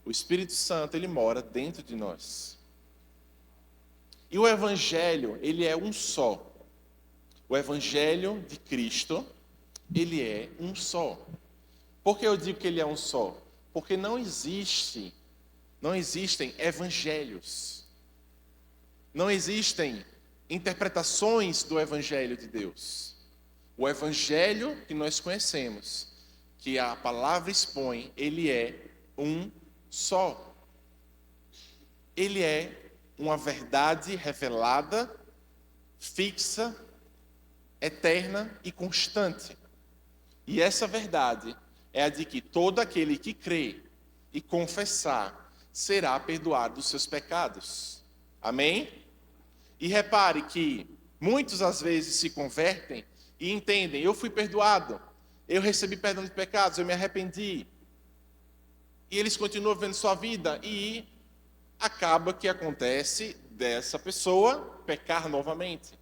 O Espírito Santo, ele mora dentro de nós. E o Evangelho, ele é um só. O Evangelho de Cristo, ele é um só. Por que eu digo que ele é um só? Porque não existem evangelhos. Não existem interpretações do Evangelho de Deus. O Evangelho que nós conhecemos, que a palavra expõe, ele é um só. Ele é uma verdade revelada, fixa, eterna e constante. E essa verdade é a de que todo aquele que crê e confessar será perdoado dos seus pecados. Amém? E repare que muitos às vezes se convertem e entendem: eu fui perdoado, eu recebi perdão de pecados, eu me arrependi. E eles continuam vivendo sua vida e acaba que acontece dessa pessoa pecar novamente.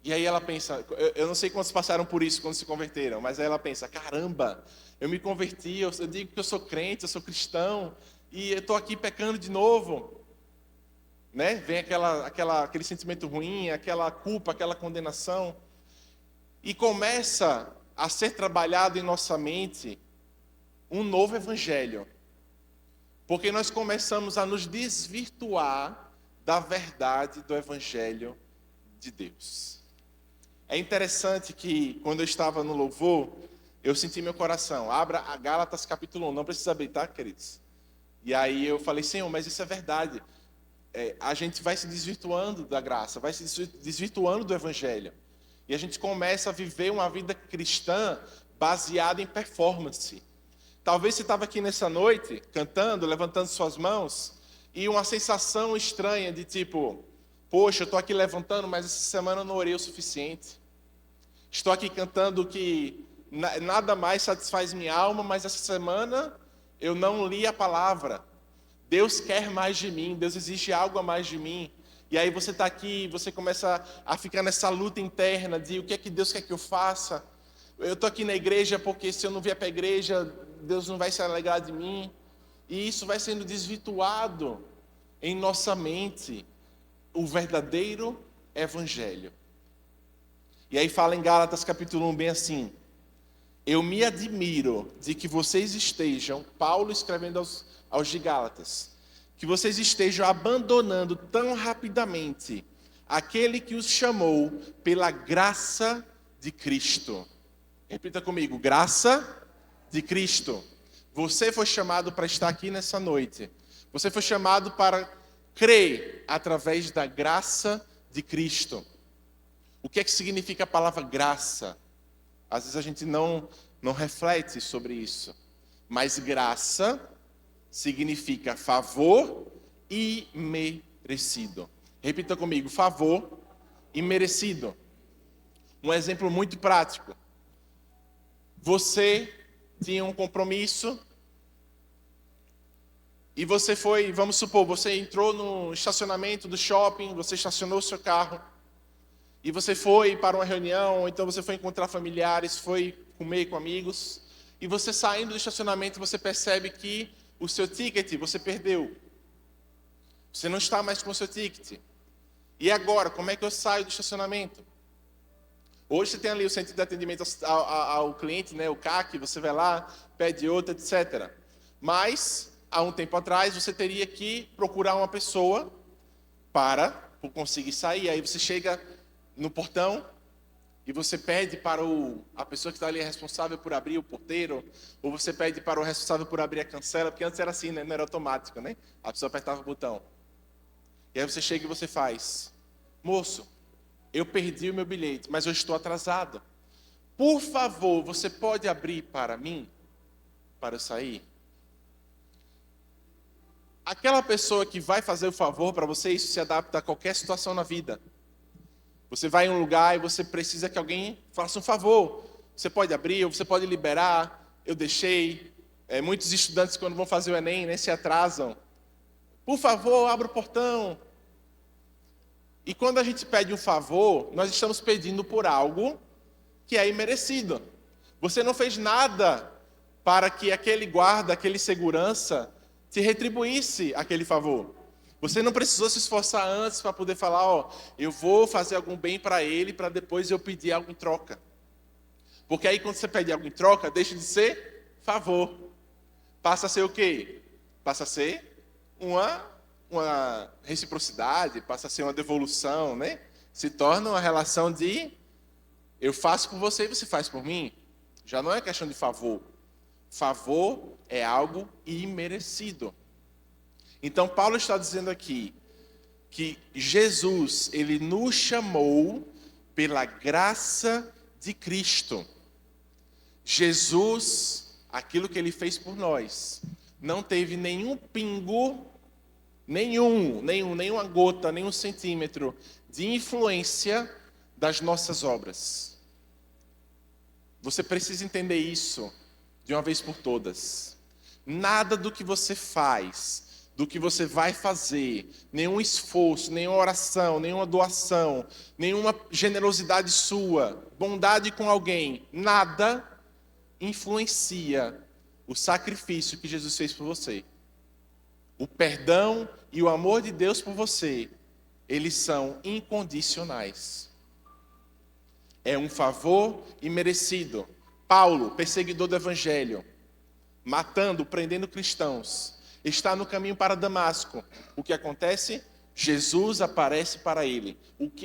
E aí ela pensa, eu não sei quantos passaram por isso quando se converteram, mas aí ela pensa: caramba, eu me converti, eu digo que eu sou crente, eu sou cristão, e eu estou aqui pecando de novo. Né? Vem aquele sentimento ruim, aquela culpa, aquela condenação. E começa a ser trabalhado em nossa mente um novo evangelho. Porque nós começamos a nos desvirtuar da verdade do evangelho de Deus. É interessante que, quando eu estava no louvor, eu senti meu coração: abra a Gálatas capítulo 1, não precisa abrir, tá, queridos? E aí eu falei: Senhor, mas isso é verdade. A gente vai se desvirtuando da graça, vai se desvirtuando do evangelho. E a gente começa a viver uma vida cristã baseada em performance. Talvez você estava aqui nessa noite, cantando, levantando suas mãos, e uma sensação estranha de tipo: poxa, eu estou aqui levantando, mas essa semana eu não orei o suficiente. Estou aqui cantando que nada mais satisfaz minha alma, mas essa semana eu não li a palavra. Deus quer mais de mim, Deus exige algo a mais de mim. E aí você está aqui, você começa a ficar nessa luta interna de o que é que Deus quer que eu faça. Eu estou aqui na igreja porque se eu não vier para a igreja, Deus não vai se alegrar de mim. E isso vai sendo desvirtuado em nossa mente, o verdadeiro evangelho. E aí fala em Gálatas capítulo 1 bem assim: eu me admiro de que vocês estejam, Paulo escrevendo aos de Gálatas, que vocês estejam abandonando tão rapidamente aquele que os chamou pela graça de Cristo. Repita comigo: graça de Cristo. Você foi chamado para estar aqui nessa noite. Você foi chamado para crer através da graça de Cristo. O que é que significa a palavra graça? Às vezes a gente não reflete sobre isso. Mas graça significa favor e merecido. Repita comigo: favor e merecido. Um exemplo muito prático. Você tinha um compromisso e você foi, vamos supor, você entrou no estacionamento do shopping, você estacionou o seu carro e você foi para uma reunião, ou então você foi encontrar familiares, foi comer com amigos, e você saindo do estacionamento, você percebe que o seu ticket você perdeu. Você não está mais com o seu ticket. E agora, como é que eu saio do estacionamento? Hoje você tem ali o centro de atendimento ao cliente, né, o CAC, você vai lá, pede outra, etc. Mas, há um tempo atrás, você teria que procurar uma pessoa para conseguir sair. Aí você chega no portão e você pede para a pessoa que está ali responsável por abrir o porteiro, ou você pede para o responsável por abrir a cancela, porque antes era assim, né? Não era automático, né? A pessoa apertava o botão. E aí você chega e você faz: moço, eu perdi o meu bilhete, mas eu estou atrasado. Por favor, você pode abrir para mim, para eu sair? Aquela pessoa que vai fazer o favor para você, isso se adapta a qualquer situação na vida. Você vai em um lugar e você precisa que alguém faça um favor. Você pode abrir, ou você pode liberar. Eu deixei. Muitos estudantes, quando vão fazer o Enem, né, se atrasam. Por favor, abra o portão. E quando a gente pede um favor, nós estamos pedindo por algo que é imerecido. Você não fez nada para que aquele guarda, aquele segurança, te retribuísse aquele favor. Você não precisou se esforçar antes para poder falar, ó, eu vou fazer algum bem para ele, para depois eu pedir algo em troca. Porque aí quando você pede algo em troca, deixa de ser favor. Passa a ser o quê? Passa a ser uma reciprocidade, passa a ser uma devolução, né? Se torna uma relação de eu faço por você e você faz por mim. Já não é questão de favor. Favor é algo imerecido. Então Paulo está dizendo aqui que Jesus, ele nos chamou pela graça de Cristo. Jesus, aquilo que ele fez por nós, não teve nenhum pingo, nenhuma gota, nenhum centímetro de influência das nossas obras. Você precisa entender isso de uma vez por todas. Nada do que você faz, do que você vai fazer, nenhum esforço, nenhuma oração, nenhuma doação, nenhuma generosidade sua, bondade com alguém, nada influencia o sacrifício que Jesus fez por você. O perdão e o amor de Deus por você, eles são incondicionais. É um favor imerecido. Paulo, perseguidor do evangelho, matando, prendendo cristãos, está no caminho para Damasco. O que acontece? Jesus aparece para ele.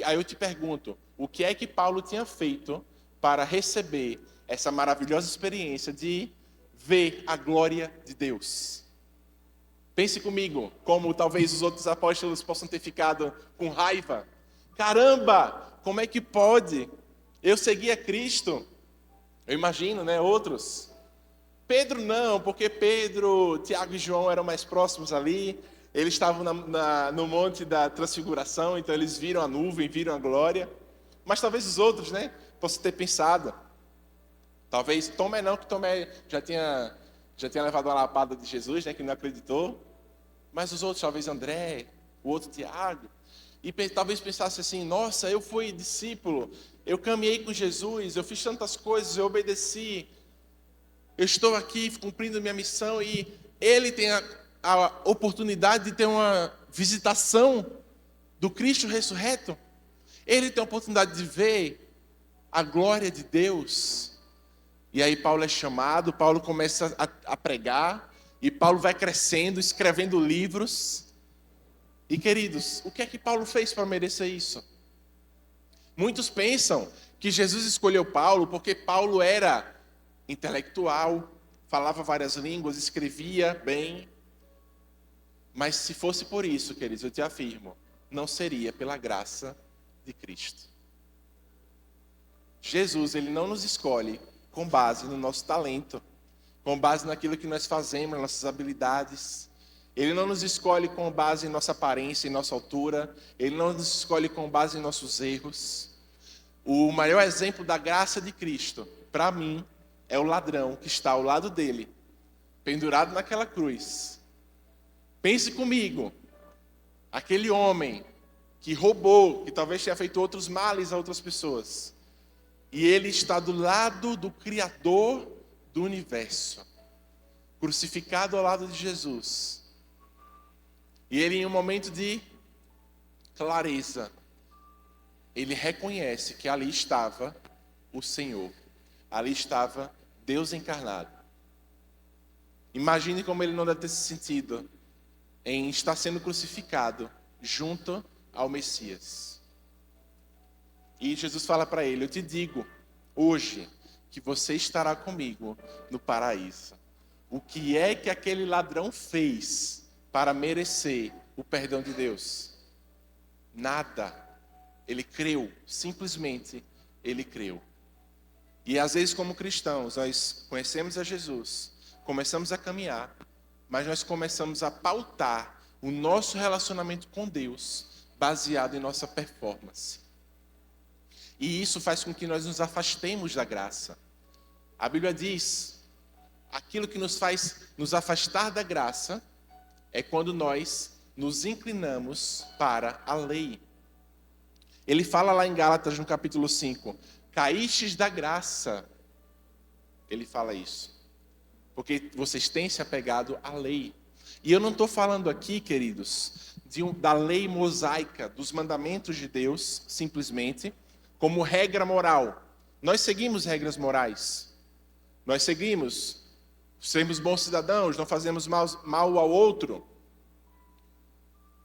Aí eu te pergunto, o que é que Paulo tinha feito para receber essa maravilhosa experiência de ver a glória de Deus? Pense comigo, como talvez os outros apóstolos possam ter ficado com raiva. Caramba, como é que pode? Eu segui a Cristo. Eu imagino, né? Outros. Pedro não, porque Pedro, Tiago e João eram mais próximos ali. Eles estavam no monte da transfiguração, então eles viram a nuvem, viram a glória. Mas talvez os outros, né? Possam ter pensado. Talvez Tomé não, que Tomé já tinha levado uma lapada de Jesus, né? Que não acreditou. Mas os outros, talvez André, o outro Tiago. E talvez pensasse assim, nossa, eu fui discípulo, eu caminhei com Jesus, eu fiz tantas coisas, eu obedeci, eu estou aqui cumprindo minha missão e ele tem a oportunidade de ter uma visitação do Cristo ressurreto. Ele tem a oportunidade de ver a glória de Deus. E aí Paulo é chamado, Paulo começa a pregar, e Paulo vai crescendo, escrevendo livros. E queridos, o que é que Paulo fez para merecer isso? Muitos pensam que Jesus escolheu Paulo porque Paulo era intelectual, falava várias línguas, escrevia bem. Mas se fosse por isso, queridos, eu te afirmo, não seria pela graça de Cristo. Jesus, ele não nos escolhe com base no nosso talento, com base naquilo que nós fazemos, nas nossas habilidades. Ele não nos escolhe com base em nossa aparência, em nossa altura. Ele não nos escolhe com base em nossos erros. O maior exemplo da graça de Cristo, para mim, é o ladrão que está ao lado dele, pendurado naquela cruz. Pense comigo, aquele homem que roubou, que talvez tenha feito outros males a outras pessoas. E ele está do lado do Criador do universo, crucificado ao lado de Jesus. E ele, em um momento de clareza, ele reconhece que ali estava o Senhor. Ali estava Deus encarnado. Imagine como ele não deve ter se sentido em estar sendo crucificado junto ao Messias. E Jesus fala para ele, eu te digo hoje que você estará comigo no paraíso. O que é que aquele ladrão fez para merecer o perdão de Deus? Nada. Ele creu, simplesmente ele creu. E às vezes como cristãos, nós conhecemos a Jesus, começamos a caminhar, mas nós começamos a pautar o nosso relacionamento com Deus baseado em nossa performance. E isso faz com que nós nos afastemos da graça. A Bíblia diz, aquilo que nos faz nos afastar da graça é quando nós nos inclinamos para a lei. Ele fala lá em Gálatas, no capítulo 5, caístes da graça. Ele fala isso. Porque vocês têm se apegado à lei. E eu não estou falando aqui, queridos, da lei mosaica, dos mandamentos de Deus, simplesmente, como regra moral. Nós seguimos regras morais. Nós seguimos, sermos bons cidadãos, não fazemos mal ao outro.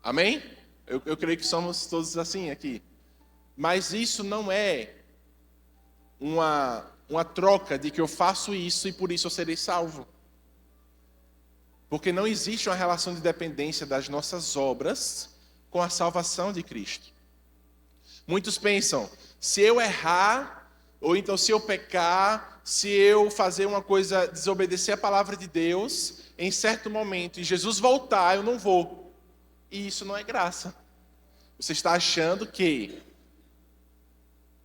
Amém? Eu creio que somos todos assim aqui. Mas isso não é uma troca de que eu faço isso e por isso eu serei salvo. Porque não existe uma relação de dependência das nossas obras com a salvação de Cristo. Muitos pensam, se eu errar, ou então se eu pecar, se eu fazer uma coisa, desobedecer a palavra de Deus, em certo momento, e Jesus voltar, eu não vou. E isso não é graça. Você está achando que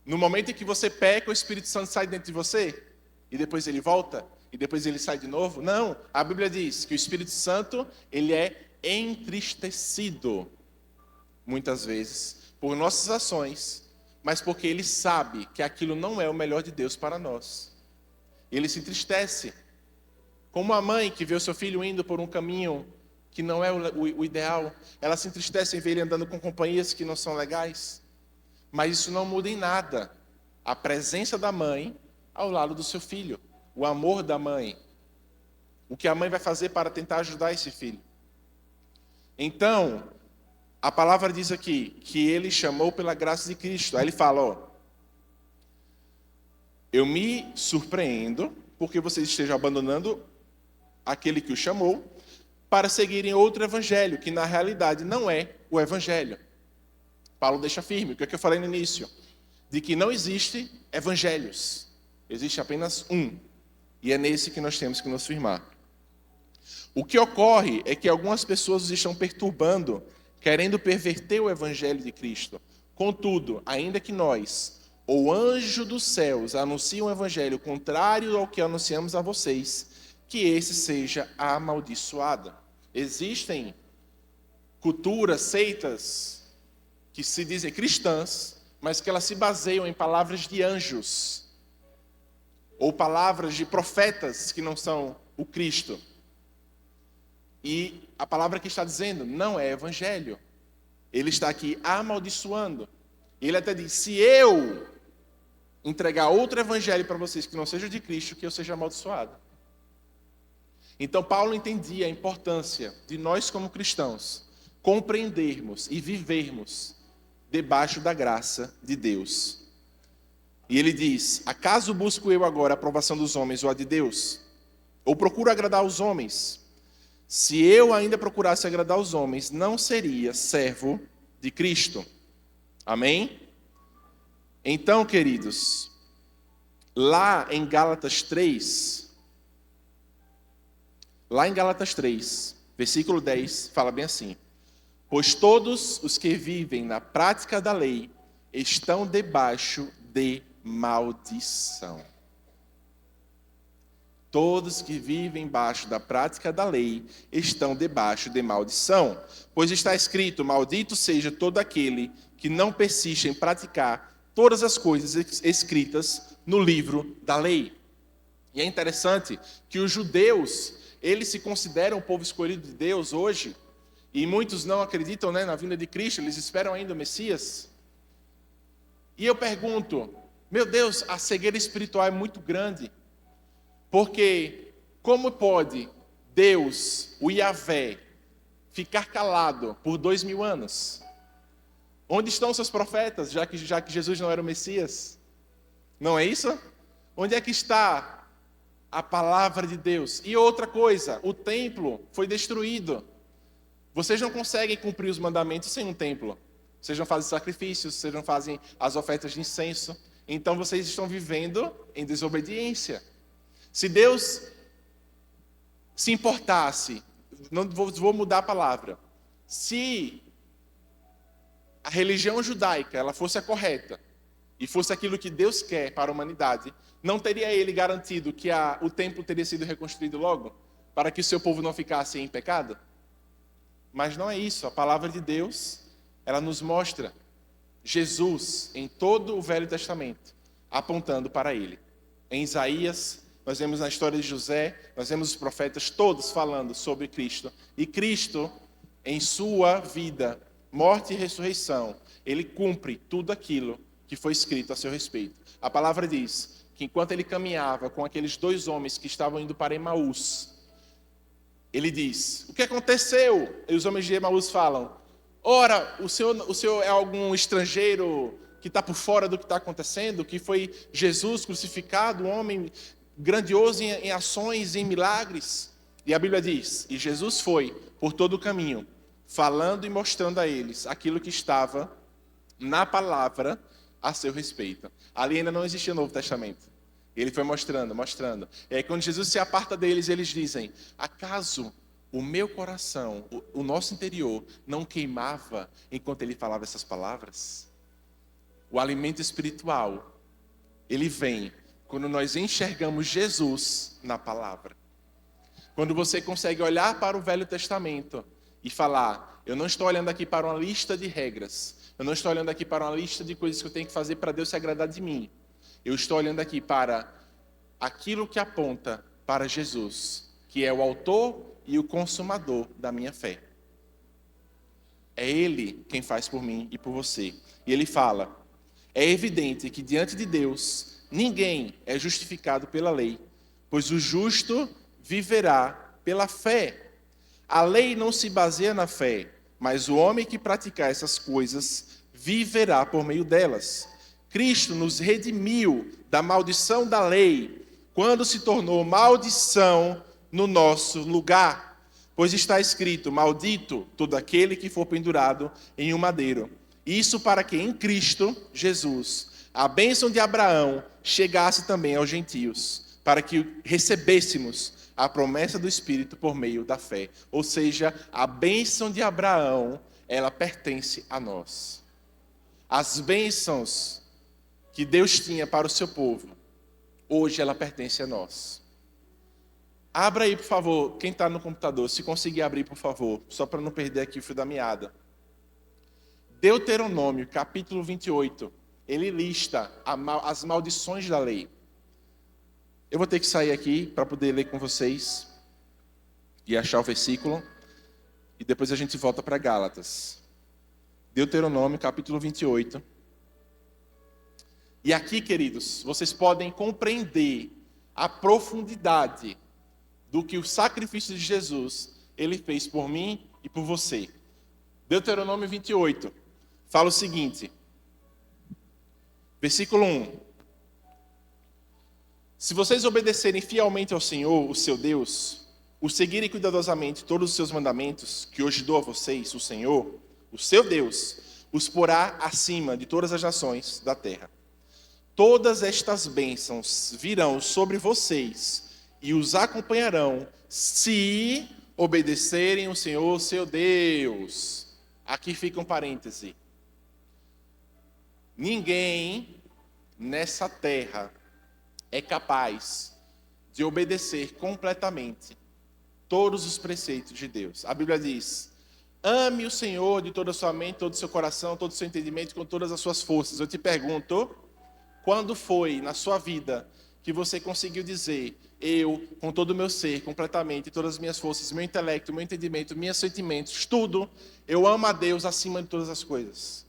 no momento em que você peca, o Espírito Santo sai dentro de você, e depois ele volta, e depois ele sai de novo? Não, a Bíblia diz que o Espírito Santo, ele é entristecido, muitas vezes, por nossas ações, mas porque ele sabe que aquilo não é o melhor de Deus para nós. Ele se entristece, como a mãe que vê o seu filho indo por um caminho que não é o ideal, ela se entristece em ver ele andando com companhias que não são legais. Mas isso não muda em nada a presença da mãe ao lado do seu filho, o amor da mãe, o que a mãe vai fazer para tentar ajudar esse filho. Então, a palavra diz aqui que ele chamou pela graça de Cristo. Aí ele fala, eu me surpreendo porque vocês estejam abandonando aquele que o chamou para seguirem outro evangelho, que na realidade não é o evangelho. Paulo deixa firme, o que eu falei no início, de que não existe evangelhos, existe apenas um, e é nesse que nós temos que nos firmar. O que ocorre é que algumas pessoas estão perturbando, querendo perverter o evangelho de Cristo. Contudo, ainda que nós, ou anjo dos céus, anuncie um evangelho contrário ao que anunciamos a vocês, que esse seja amaldiçoado. Existem culturas, seitas, que se dizem cristãs, mas que elas se baseiam em palavras de anjos, ou palavras de profetas que não são o Cristo. E a palavra que está dizendo não é evangelho. Ele está aqui amaldiçoando. Ele até diz, se eu entregar outro evangelho para vocês que não seja de Cristo, que eu seja amaldiçoado. Então Paulo entendia a importância de nós como cristãos compreendermos e vivermos debaixo da graça de Deus. E ele diz, acaso busco eu agora a aprovação dos homens ou a de Deus? Ou procuro agradar os homens? Se eu ainda procurasse agradar os homens, não seria servo de Cristo. Amém? Então, queridos, lá em Gálatas 3, versículo 10, fala bem assim, pois todos os que vivem na prática da lei estão debaixo de maldição. Todos que vivem embaixo da prática da lei estão debaixo de maldição. Pois está escrito, maldito seja todo aquele que não persiste em praticar todas as coisas escritas no livro da lei. E é interessante que os judeus, eles se consideram o povo escolhido de Deus hoje, e muitos não acreditam, na vinda de Cristo, eles esperam ainda o Messias. E eu pergunto, meu Deus, a cegueira espiritual é muito grande. Porque como pode Deus, o Yahvé, ficar calado por 2000 anos? Onde estão seus profetas, já que Jesus não era o Messias? Não é isso? Onde é que está a palavra de Deus? E outra coisa, o templo foi destruído. Vocês não conseguem cumprir os mandamentos sem um templo. Vocês não fazem sacrifícios, vocês não fazem as ofertas de incenso. Então vocês estão vivendo em desobediência. Se Deus se importasse, não vou mudar a palavra, se a religião judaica ela fosse a correta e fosse aquilo que Deus quer para a humanidade, não teria ele garantido que o templo teria sido reconstruído logo, para que o seu povo não ficasse em pecado? Mas não é isso. A palavra de Deus, ela nos mostra Jesus em todo o Velho Testamento, apontando para ele. Em Isaías, nós vemos na história de José, nós vemos os profetas todos falando sobre Cristo. E Cristo, em sua vida, morte e ressurreição, ele cumpre tudo aquilo que foi escrito a seu respeito. A palavra diz que enquanto ele caminhava com aqueles 2 homens que estavam indo para Emaús, ele diz: o que aconteceu? E os homens de Emaús falam: ora, o senhor é algum estrangeiro que está por fora do que está acontecendo, que foi Jesus crucificado, um homem grandioso em ações, em milagres. E a Bíblia diz: e Jesus foi por todo o caminho, falando e mostrando a eles aquilo que estava na palavra a seu respeito. Ali ainda não existia o Novo Testamento. Ele foi mostrando. E aí quando Jesus se aparta deles, eles dizem: acaso o meu coração, o nosso interior, não queimava enquanto ele falava essas palavras? O alimento espiritual, ele vem quando nós enxergamos Jesus na palavra. Quando você consegue olhar para o Velho Testamento e falar: eu não estou olhando aqui para uma lista de regras, eu não estou olhando aqui para uma lista de coisas que eu tenho que fazer para Deus se agradar de mim. Eu estou olhando aqui para aquilo que aponta para Jesus, que é o autor e o consumador da minha fé. É Ele quem faz por mim e por você. E ele fala: é evidente que diante de Deus ninguém é justificado pela lei, pois o justo viverá pela fé. A lei não se baseia na fé, mas o homem que praticar essas coisas viverá por meio delas. Cristo nos redimiu da maldição da lei, quando se tornou maldição no nosso lugar. Pois está escrito: maldito todo aquele que for pendurado em um madeiro. Isso para que em Cristo Jesus a bênção de Abraão chegasse também aos gentios, para que recebêssemos a promessa do Espírito por meio da fé. Ou seja, a bênção de Abraão, ela pertence a nós. As bênçãos que Deus tinha para o seu povo, hoje ela pertence a nós. Abra aí, por favor, quem está no computador, se conseguir abrir, por favor, só para não perder aqui o fio da meada. Deuteronômio, capítulo 28, ele lista as maldições da lei. Eu vou ter que sair aqui para poder ler com vocês e achar o versículo, e depois a gente volta para Gálatas. Deuteronômio, capítulo 28. E aqui, queridos, vocês podem compreender a profundidade do que o sacrifício de Jesus, ele fez por mim e por você. Deuteronômio 28, fala o seguinte, versículo 1. Se vocês obedecerem fielmente ao Senhor, o seu Deus, o seguirem cuidadosamente todos os seus mandamentos, que hoje dou a vocês, o Senhor, o seu Deus, os porá acima de todas as nações da terra. Todas estas bênçãos virão sobre vocês e os acompanharão se obedecerem o Senhor, seu Deus. Aqui fica um parêntese. Ninguém nessa terra é capaz de obedecer completamente todos os preceitos de Deus. A Bíblia diz: ame o Senhor de toda a sua mente, todo o seu coração, todo o seu entendimento, com todas as suas forças. Eu te pergunto, quando foi na sua vida que você conseguiu dizer: eu, com todo o meu ser, completamente, todas as minhas forças, meu intelecto, meu entendimento, meus sentimentos, tudo, eu amo a Deus acima de todas as coisas?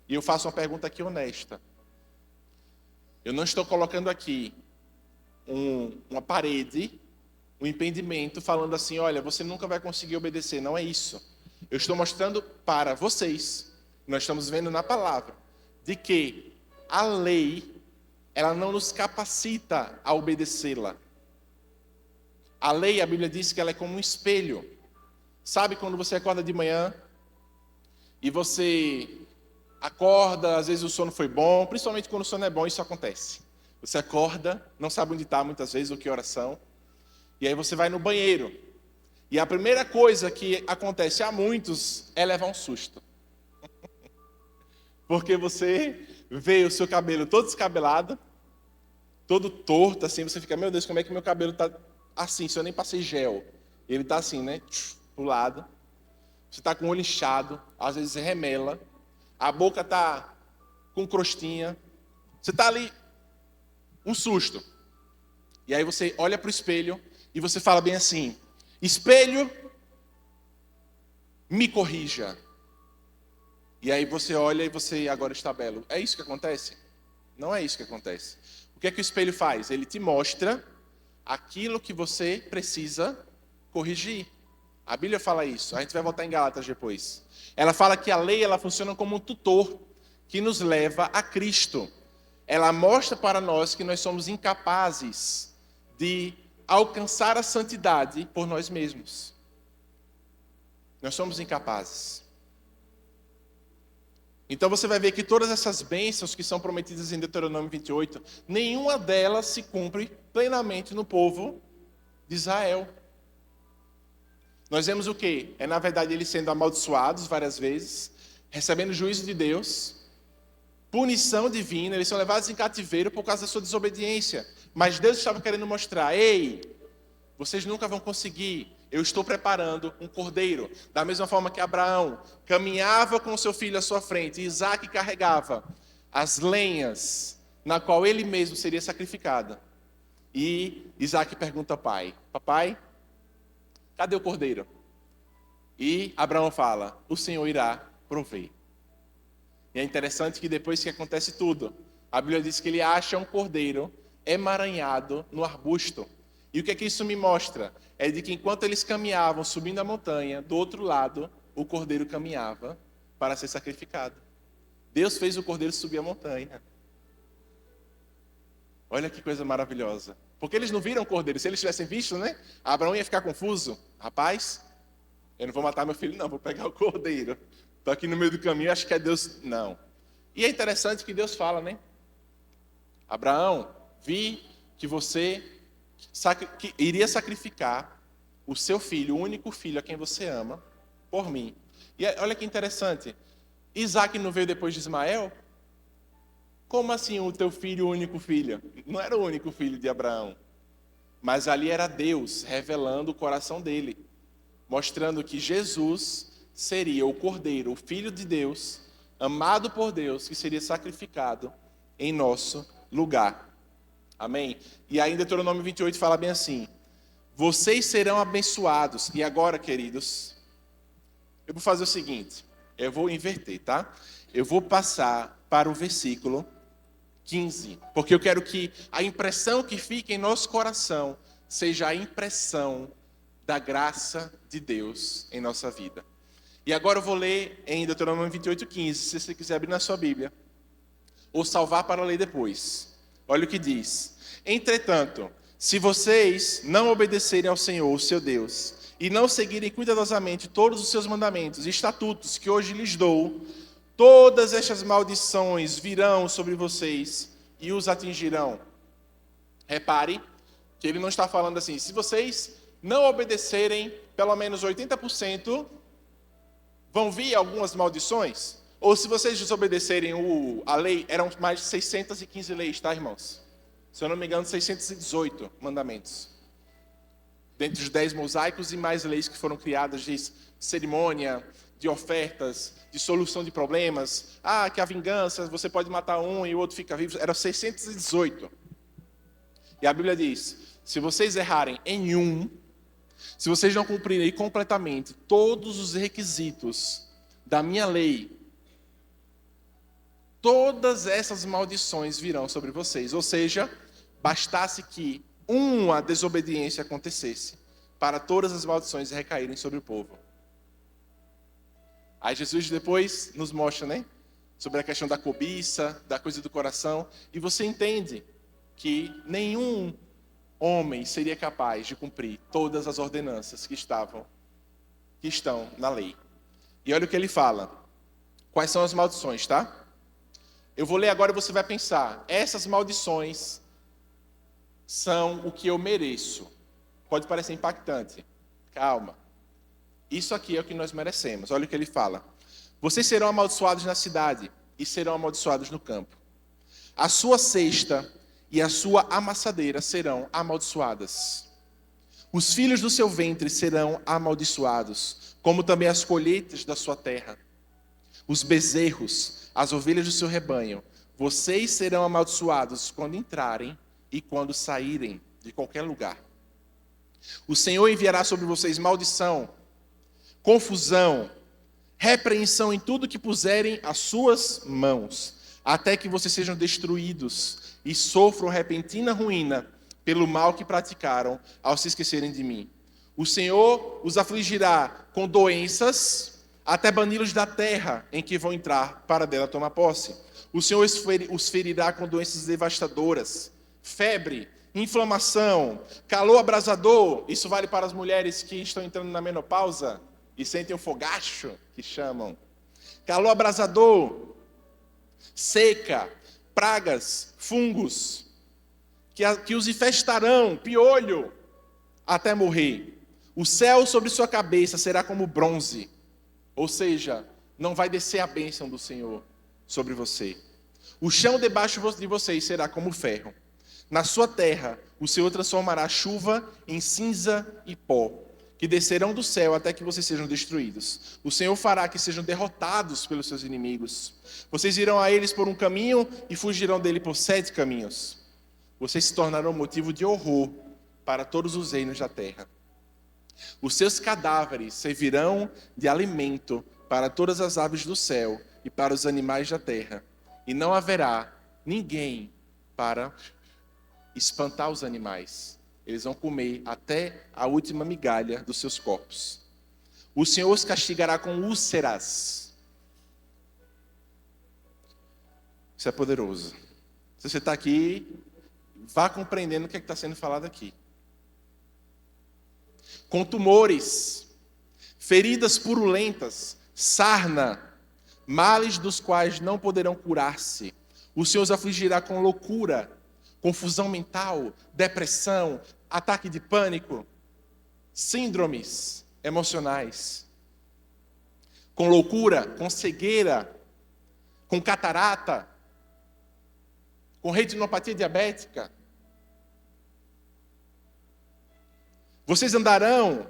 E eu faço uma pergunta aqui honesta. Eu não estou colocando aqui uma parede, um impedimento, falando assim: olha, você nunca vai conseguir obedecer. Não é isso. Eu estou mostrando para vocês, nós estamos vendo na palavra, de que a lei, ela não nos capacita a obedecê-la. A lei, a Bíblia diz que ela é como um espelho. Sabe quando você acorda de manhã e você acorda, às vezes o sono foi bom, principalmente quando o sono é bom, isso acontece. Você acorda, não sabe onde está muitas vezes, ou que horas são, e aí você vai no banheiro. E a primeira coisa que acontece a muitos é levar um susto. Porque você vê o seu cabelo todo descabelado, todo torto, assim, você fica: meu Deus, como é que meu cabelo está assim, se eu nem passei gel? Ele está assim, né, pro lado. Você está com o olho inchado, às vezes remela, a boca está com crostinha, você está ali, um susto. E aí você olha para o espelho e você fala bem assim: espelho, me corrija. E aí você olha e você agora está belo. É isso que acontece? Não é isso que acontece. O que é que o espelho faz? Ele te mostra aquilo que você precisa corrigir. A Bíblia fala isso. A gente vai voltar em Gálatas depois. Ela fala que a lei ela funciona como um tutor que nos leva a Cristo. Ela mostra para nós que nós somos incapazes de alcançar a santidade por nós mesmos. Nós somos incapazes. Então você vai ver que todas essas bênçãos que são prometidas em Deuteronômio 28, nenhuma delas se cumpre plenamente no povo de Israel. Nós vemos o quê? É na verdade eles sendo amaldiçoados várias vezes, recebendo juízo de Deus, punição divina, eles são levados em cativeiro por causa da sua desobediência. Mas Deus estava querendo mostrar: ei, vocês nunca vão conseguir. Eu estou preparando um cordeiro. Da mesma forma que Abraão caminhava com seu filho à sua frente, e Isaac carregava as lenhas na qual ele mesmo seria sacrificado. E Isaac pergunta ao pai: papai, cadê o cordeiro? E Abraão fala: o Senhor irá prover. E é interessante que depois que acontece tudo, a Bíblia diz que ele acha um cordeiro emaranhado no arbusto. E o que é que isso me mostra? É de que enquanto eles caminhavam subindo a montanha, do outro lado, o cordeiro caminhava para ser sacrificado. Deus fez o cordeiro subir a montanha. Olha que coisa maravilhosa. Porque eles não viram o cordeiro. Se eles tivessem visto, né? Abraão ia ficar confuso. Rapaz, eu não vou matar meu filho, não. Vou pegar o cordeiro. Estou aqui no meio do caminho, acho que é Deus. Não. E é interessante que Deus fala, né? Abraão, vi que você que iria sacrificar o seu filho, o único filho a quem você ama, por mim. E olha que interessante. Isaac não veio depois de Ismael? Como assim o teu filho, o único filho? Não era o único filho de Abraão. Mas ali era Deus revelando o coração dele, mostrando que Jesus seria o Cordeiro, o Filho de Deus, amado por Deus, que seria sacrificado em nosso lugar. Amém? E aí em Deuteronômio 28 fala bem assim: vocês serão abençoados. E agora, queridos, eu vou fazer o seguinte, eu vou inverter, tá? Eu vou passar para o versículo 15, porque eu quero que a impressão que fique em nosso coração seja a impressão da graça de Deus em nossa vida. E agora eu vou ler em Deuteronômio 28:15, se você quiser abrir na sua Bíblia, ou salvar para ler depois. Olha o que diz: entretanto, se vocês não obedecerem ao Senhor, o seu Deus, e não seguirem cuidadosamente todos os seus mandamentos e estatutos que hoje lhes dou, todas estas maldições virão sobre vocês e os atingirão. Repare que ele não está falando assim: se vocês não obedecerem pelo menos 80%, vão vir algumas maldições. Ou se vocês desobedecerem a lei, eram mais de 615 leis, tá, irmãos? Se eu não me engano, 618 mandamentos. Dentre os 10 mosaicos e mais leis que foram criadas de cerimônia, de ofertas, de solução de problemas. Ah, que a vingança, você pode matar um e o outro fica vivo. Eram 618. E a Bíblia diz: se vocês errarem em um, se vocês não cumprirem completamente todos os requisitos da minha lei, todas essas maldições virão sobre vocês. Ou seja, bastasse que uma desobediência acontecesse para todas as maldições recaírem sobre o povo. Aí Jesus depois nos mostra, né? Sobre a questão da cobiça, da coisa do coração. E você entende que nenhum homem seria capaz de cumprir todas as ordenanças que estão na lei. E olha o que ele fala. Quais são as maldições, tá? Eu vou ler agora e você vai pensar: essas maldições são o que eu mereço. Pode parecer impactante. Calma. Isso aqui é o que nós merecemos. Olha o que ele fala: vocês serão amaldiçoados na cidade e serão amaldiçoados no campo. A sua cesta e a sua amassadeira serão amaldiçoadas. Os filhos do seu ventre serão amaldiçoados, como também as colheitas da sua terra. Os bezerros, as ovelhas do seu rebanho, vocês serão amaldiçoados quando entrarem e quando saírem. de qualquer lugar. O Senhor enviará sobre vocês maldição, confusão, repreensão em tudo que puserem as suas mãos, até que vocês sejam destruídos e sofram repentina ruína pelo mal que praticaram ao se esquecerem de mim. O Senhor os afligirá com doenças, até bani-los da terra em que vão entrar para dela tomar posse. O Senhor os ferirá com doenças devastadoras, febre, inflamação, calor abrasador. Isso vale para as mulheres que estão entrando na menopausa e sentem o fogacho, que chamam. Calor abrasador, seca, pragas, fungos, que os infestarão, piolho, até morrer. O céu sobre sua cabeça será como bronze, ou seja, não vai descer a bênção do Senhor sobre você. O chão debaixo de vocês será como ferro. Na sua terra, o Senhor transformará chuva em cinza e pó, que descerão do céu até que vocês sejam destruídos. O Senhor fará que sejam derrotados pelos seus inimigos. Vocês irão a eles por um caminho e fugirão dele por 7 caminhos. Vocês se tornarão motivo de horror para todos os reinos da terra. Os seus cadáveres servirão de alimento para todas as aves do céu e para os animais da terra. E não haverá ninguém para espantar os animais. Eles vão comer até a última migalha dos seus corpos. O Senhor os castigará com úlceras. Isso é poderoso. Se você está aqui, vá compreendendo o que está sendo falado aqui. Com tumores, feridas purulentas, sarna, males dos quais não poderão curar-se. O Senhor os afligirá com loucura, confusão mental, depressão, ataque de pânico, síndromes emocionais. Com loucura, com cegueira, com catarata, com retinopatia diabética. Vocês andarão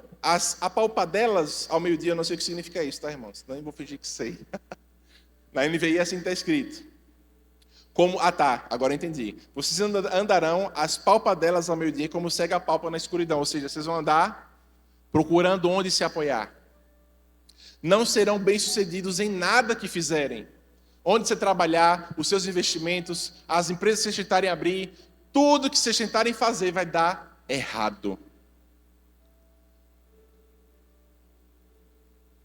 apalpadelas ao meio-dia, eu não sei o que significa isso, tá, irmãos? Senão eu vou fingir que sei. Na NVI assim está escrito. Agora eu entendi. Vocês andarão as palpadelas ao meio-dia como cega a palpa na escuridão, ou seja, vocês vão andar procurando onde se apoiar. Não serão bem-sucedidos em nada que fizerem. Onde você trabalhar, os seus investimentos, as empresas que vocês tentarem abrir, tudo que vocês tentarem fazer vai dar errado.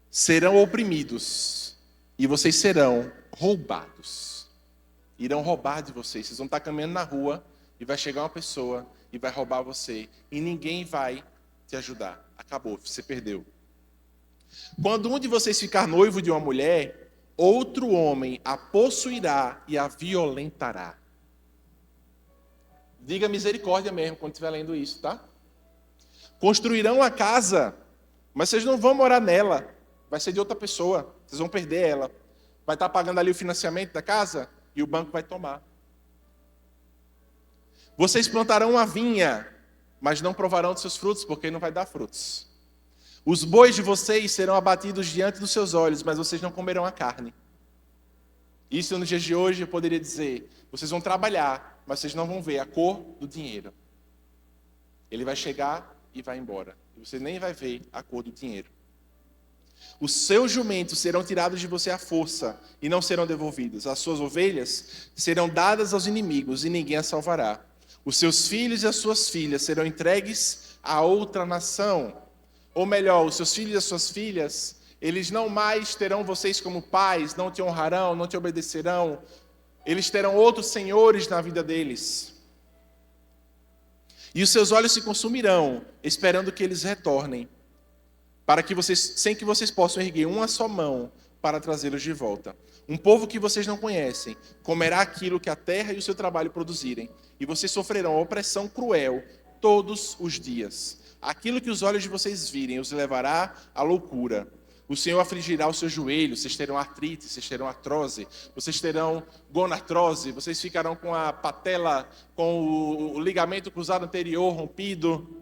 Serão oprimidos e vocês serão roubados. Irão roubar de vocês. Vocês vão estar caminhando na rua e vai chegar uma pessoa e vai roubar você. E ninguém vai te ajudar. Acabou, você perdeu. Quando um de vocês ficar noivo de uma mulher, outro homem a possuirá e a violentará. Diga misericórdia mesmo quando estiver lendo isso, tá? Construirão a casa, mas vocês não vão morar nela. Vai ser de outra pessoa, vocês vão perder ela. Vai estar pagando ali o financiamento da casa e o banco vai tomar. Vocês plantarão uma vinha, mas não provarão dos seus frutos, porque não vai dar frutos. Os bois de vocês serão abatidos diante dos seus olhos, mas vocês não comerão a carne. Isso nos dias de hoje eu poderia dizer, vocês vão trabalhar, mas vocês não vão ver a cor do dinheiro. Ele vai chegar e vai embora. E você nem vai ver a cor do dinheiro. Os seus jumentos serão tirados de você à força e não serão devolvidos. As suas ovelhas serão dadas aos inimigos e ninguém as salvará. Os seus filhos e as suas filhas serão entregues a outra nação. Ou melhor, os seus filhos e as suas filhas, eles não mais terão vocês como pais, não te honrarão, não te obedecerão. Eles terão outros senhores na vida deles. E os seus olhos se consumirão, esperando que eles retornem, para que vocês, sem que vocês possam erguer uma só mão para trazê-los de volta. Um povo que vocês não conhecem comerá aquilo que a terra e o seu trabalho produzirem, e vocês sofrerão opressão cruel todos os dias. Aquilo que os olhos de vocês virem os levará à loucura. O Senhor afligirá os seus joelhos, vocês terão artrite, vocês terão artrose, vocês terão gonartrose, vocês ficarão com a patela, com o ligamento cruzado anterior rompido,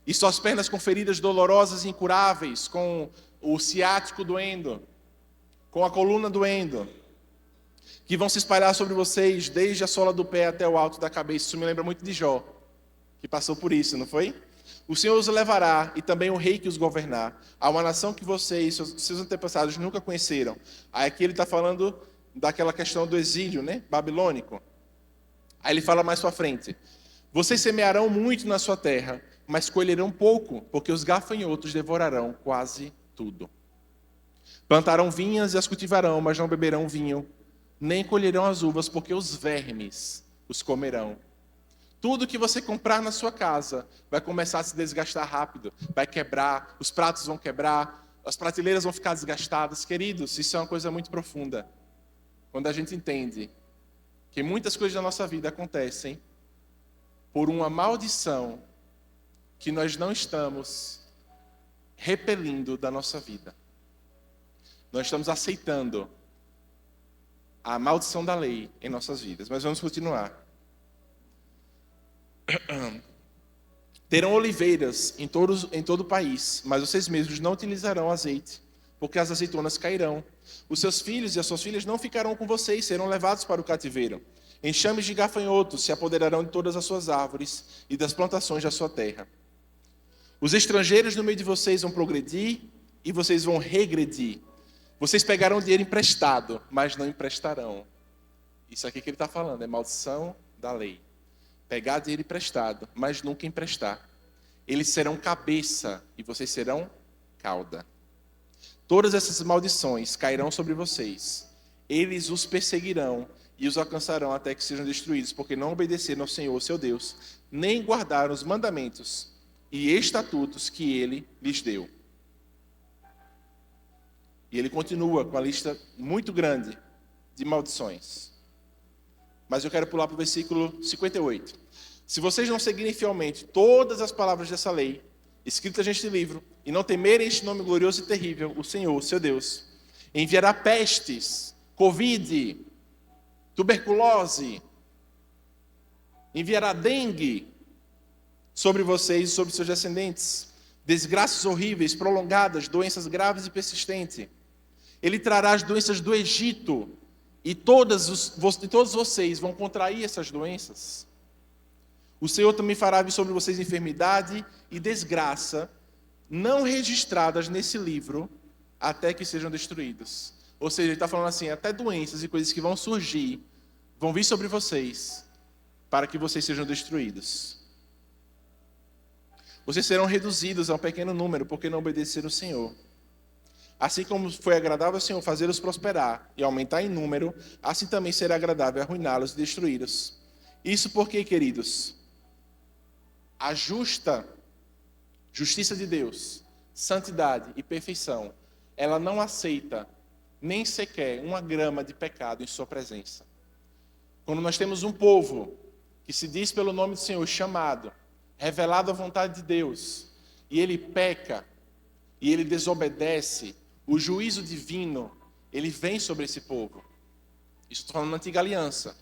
e suas pernas com feridas dolorosas e incuráveis, com o ciático doendo, com a coluna doendo, que vão se espalhar sobre vocês desde a sola do pé até o alto da cabeça. Isso me lembra muito de Jó. que passou por isso, não foi? O Senhor os levará, e também o rei que os governar, a uma nação que vocês, seus antepassados, nunca conheceram. Aí aqui ele está falando daquela questão do exílio, né? Babilônico. Aí ele fala mais para frente: vocês semearão muito na sua terra, mas colherão pouco, porque os gafanhotos devorarão quase tudo. Plantarão vinhas e as cultivarão, mas não beberão vinho, nem colherão as uvas, porque os vermes os comerão. Tudo que você comprar na sua casa vai começar a se desgastar rápido, vai quebrar, os pratos vão quebrar, as prateleiras vão ficar desgastadas. Queridos, isso é uma coisa muito profunda. Quando a gente entende que muitas coisas da nossa vida acontecem por uma maldição que nós não estamos repelindo da nossa vida. Nós estamos aceitando a maldição da lei em nossas vidas. Mas vamos continuar. Terão oliveiras em todo o país, mas vocês mesmos não utilizarão azeite, porque as azeitonas cairão. Os seus filhos e as suas filhas não ficarão com vocês, serão levados para o cativeiro. Enxames de gafanhotos se apoderarão de todas as suas árvores e das plantações da sua terra. Os estrangeiros no meio de vocês vão progredir e vocês vão regredir. Vocês pegarão dinheiro emprestado, mas não emprestarão. Isso aqui que ele está falando é maldição da lei. Pegar dinheiro emprestado, mas nunca emprestar. Eles serão cabeça e vocês serão cauda. Todas essas maldições cairão sobre vocês. Eles os perseguirão e os alcançarão até que sejam destruídos, porque não obedeceram ao Senhor, seu Deus, nem guardaram os mandamentos e estatutos que ele lhes deu. E ele continua com a lista muito grande de maldições. Mas eu quero pular para o versículo 58. Se vocês não seguirem fielmente todas as palavras dessa lei, escritas neste livro, e não temerem este nome glorioso e terrível, o Senhor, seu Deus, enviará pestes, Covid, tuberculose, enviará dengue sobre vocês e sobre seus descendentes, desgraças horríveis, prolongadas, doenças graves e persistentes. Ele trará as doenças do Egito, e todos vocês vão contrair essas doenças. O Senhor também fará vir sobre vocês enfermidade e desgraça, não registradas nesse livro, até que sejam destruídos. Ou seja, ele está falando assim, até doenças e coisas que vão surgir, vão vir sobre vocês, para que vocês sejam destruídos. Vocês serão reduzidos a um pequeno número, porque não obedeceram o Senhor. Assim como foi agradável ao Senhor fazê-los prosperar e aumentar em número, assim também será agradável arruiná-los e destruí-los. Isso porque, queridos, a justiça de Deus, santidade e perfeição, ela não aceita nem sequer uma grama de pecado em sua presença. Quando nós temos um povo que se diz pelo nome do Senhor, chamado, revelado à vontade de Deus, e ele peca, e ele desobedece, o juízo divino, ele vem sobre esse povo. Isso estou falando na antiga aliança.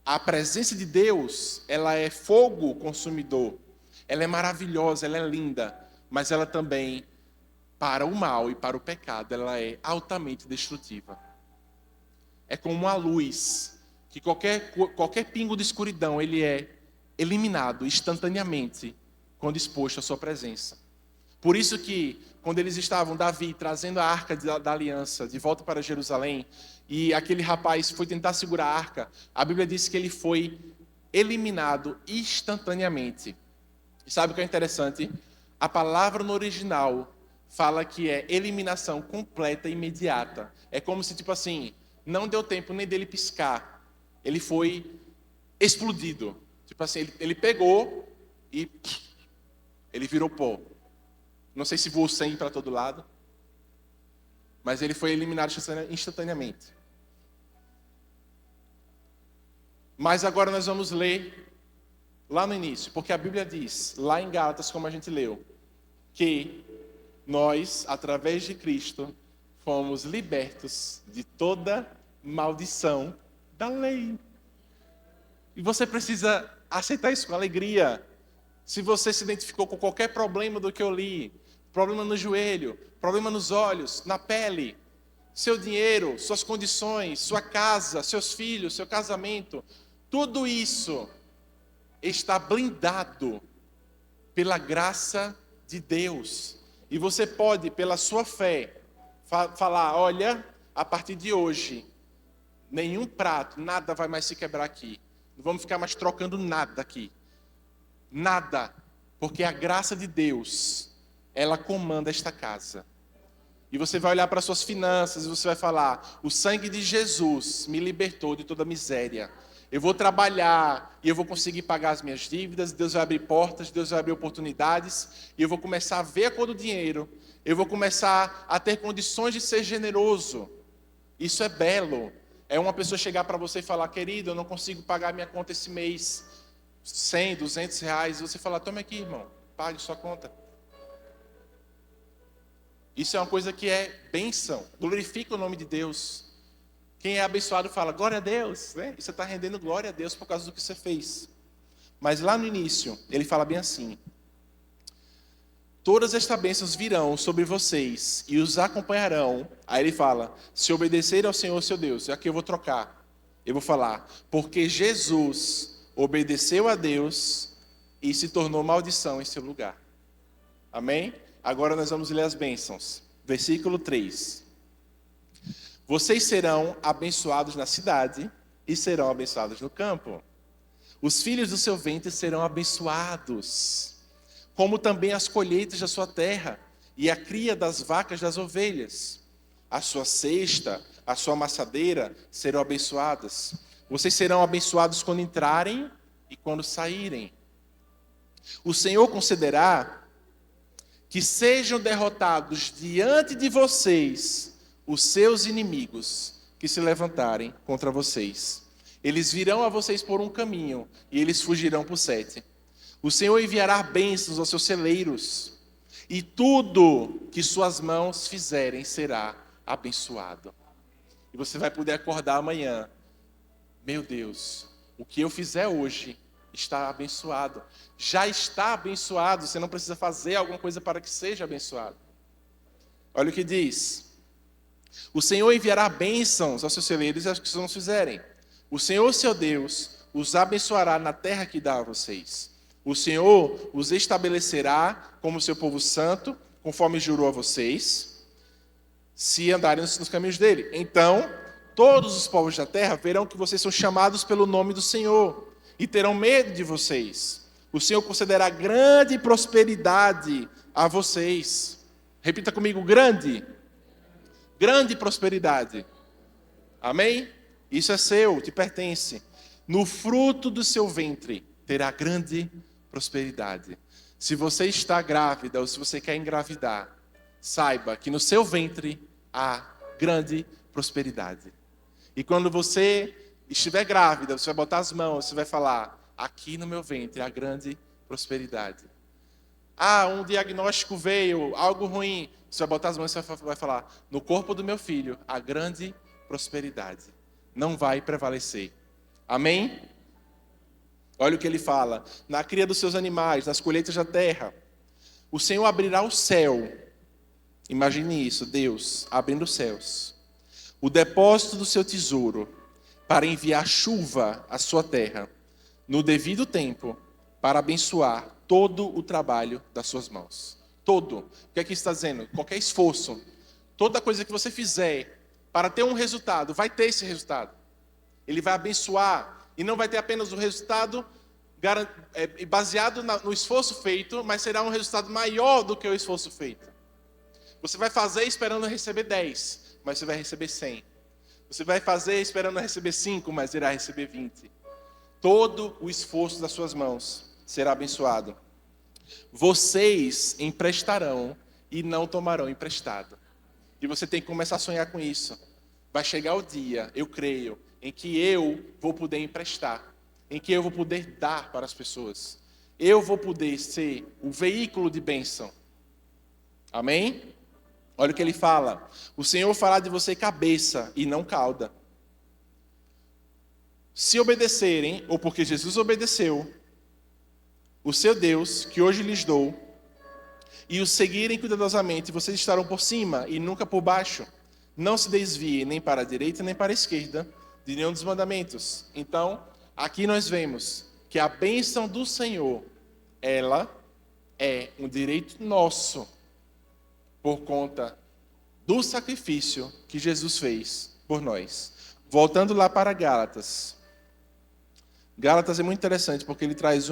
A presença de Deus, ela é fogo consumidor. Ela é maravilhosa, ela é linda. Mas ela também, para o mal e para o pecado, ela é altamente destrutiva. É como uma luz, que qualquer pingo de escuridão, ele é eliminado instantaneamente, quando exposto à sua presença. Por isso que, quando eles estavam, Davi, trazendo a arca da aliança de volta para Jerusalém, e aquele rapaz foi tentar segurar a arca, a Bíblia diz que ele foi eliminado instantaneamente. E sabe o que é interessante? A palavra no original fala que é eliminação completa e imediata. É como se, tipo assim, não deu tempo nem dele piscar. Ele foi explodido. Tipo assim, ele pegou e ele virou pó. Não sei se voou sangue para todo lado, mas ele foi eliminado instantaneamente. Mas agora nós vamos ler lá no início, porque a Bíblia diz, lá em Gálatas, como a gente leu, que nós, através de Cristo, fomos libertos de toda maldição da lei. E você precisa aceitar isso com alegria. Se você se identificou com qualquer problema do que eu li, problema no joelho, problema nos olhos, na pele, seu dinheiro, suas condições, sua casa, seus filhos, seu casamento, tudo isso, está blindado pela graça de Deus. E você pode, pela sua fé, falar, olha, a partir de hoje, nenhum prato, nada vai mais se quebrar aqui. Não vamos ficar mais trocando nada aqui. Nada. Porque a graça de Deus, ela comanda esta casa. E você vai olhar para as suas finanças e você vai falar, o sangue de Jesus me libertou de toda miséria. Eu vou trabalhar e eu vou conseguir pagar as minhas dívidas, Deus vai abrir portas, Deus vai abrir oportunidades, e eu vou começar a ver a cor do dinheiro, eu vou começar a ter condições de ser generoso. Isso é belo. É uma pessoa chegar para você e falar, querido, eu não consigo pagar minha conta esse mês, 100, 200 reais, e você falar, toma aqui, irmão, pague sua conta. Isso é uma coisa que é bênção, glorifica o nome de Deus. Quem é abençoado fala, glória a Deus, né? E você está rendendo glória a Deus por causa do que você fez. Mas lá no início, ele fala bem assim, todas estas bênçãos virão sobre vocês e os acompanharão. Aí ele fala, se obedecer ao Senhor seu Deus. Aqui eu vou trocar. Eu vou falar, porque Jesus obedeceu a Deus e se tornou maldição em seu lugar. Amém? Agora nós vamos ler as bênçãos. Versículo 3. Vocês serão abençoados na cidade e serão abençoados no campo. Os filhos do seu ventre serão abençoados, como também as colheitas da sua terra e a cria das vacas das ovelhas. A sua cesta, a sua amassadeira serão abençoadas. Vocês serão abençoados quando entrarem e quando saírem. O Senhor concederá que sejam derrotados diante de vocês os seus inimigos que se levantarem contra vocês. Eles virão a vocês por um caminho e eles fugirão por 7. O Senhor enviará bênçãos aos seus celeiros, e tudo que suas mãos fizerem será abençoado. E você vai poder acordar amanhã, meu Deus, o que eu fizer hoje está abençoado. Já está abençoado, você não precisa fazer alguma coisa para que seja abençoado. Olha o que diz. O Senhor enviará bênçãos aos seus celeiros e aos que suas mãos fizerem. O Senhor, seu Deus, os abençoará na terra que dá a vocês. O Senhor os estabelecerá como seu povo santo, conforme jurou a vocês, se andarem nos caminhos dele. Então, todos os povos da terra verão que vocês são chamados pelo nome do Senhor e terão medo de vocês. O Senhor concederá grande prosperidade a vocês. Repita comigo, grande. Grande prosperidade. Amém? Isso é seu, te pertence. No fruto do seu ventre terá grande prosperidade. Se você está grávida ou se você quer engravidar, saiba que no seu ventre há grande prosperidade. E quando você estiver grávida, você vai botar as mãos, você vai falar, aqui no meu ventre há grande prosperidade. Ah, um diagnóstico veio, algo ruim. Você vai botar as mãos e vai falar, no corpo do meu filho há grande prosperidade. Não vai prevalecer. Amém? Olha o que ele fala. Na cria dos seus animais, nas colheitas da terra. O Senhor abrirá o céu. Imagine isso, Deus abrindo os céus. O depósito do seu tesouro, para enviar chuva à sua terra, no devido tempo, para abençoar todo o trabalho das suas mãos. Todo. O que é que está dizendo? Qualquer esforço, toda coisa que você fizer para ter um resultado, vai ter esse resultado. Ele vai abençoar, e não vai ter apenas o resultado baseado no esforço feito, mas será um resultado maior do que o esforço feito. Você vai fazer esperando receber 10, mas você vai receber 100. Você vai fazer esperando receber 5, mas irá receber 20. Todo o esforço das suas mãos será abençoado. Vocês emprestarão e não tomarão emprestado. E você tem que começar a sonhar com isso. Vai chegar o dia, eu creio, em que eu vou poder emprestar, em que eu vou poder dar para as pessoas. Eu vou poder ser o veículo de bênção. Amém? Olha o que ele fala. O Senhor fará de você cabeça e não cauda. Se obedecerem, ou porque Jesus obedeceu, o seu Deus, que hoje lhes dou, e o seguirem cuidadosamente, vocês estarão por cima e nunca por baixo. Não se desviem nem para a direita nem para a esquerda de nenhum dos mandamentos. Então, aqui nós vemos que a bênção do Senhor, ela é um direito nosso por conta do sacrifício que Jesus fez por nós. Voltando lá para Gálatas. Gálatas é muito interessante porque ele traz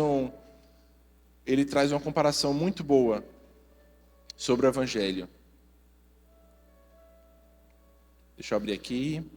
uma comparação muito boa sobre o Evangelho. Deixa eu abrir aqui.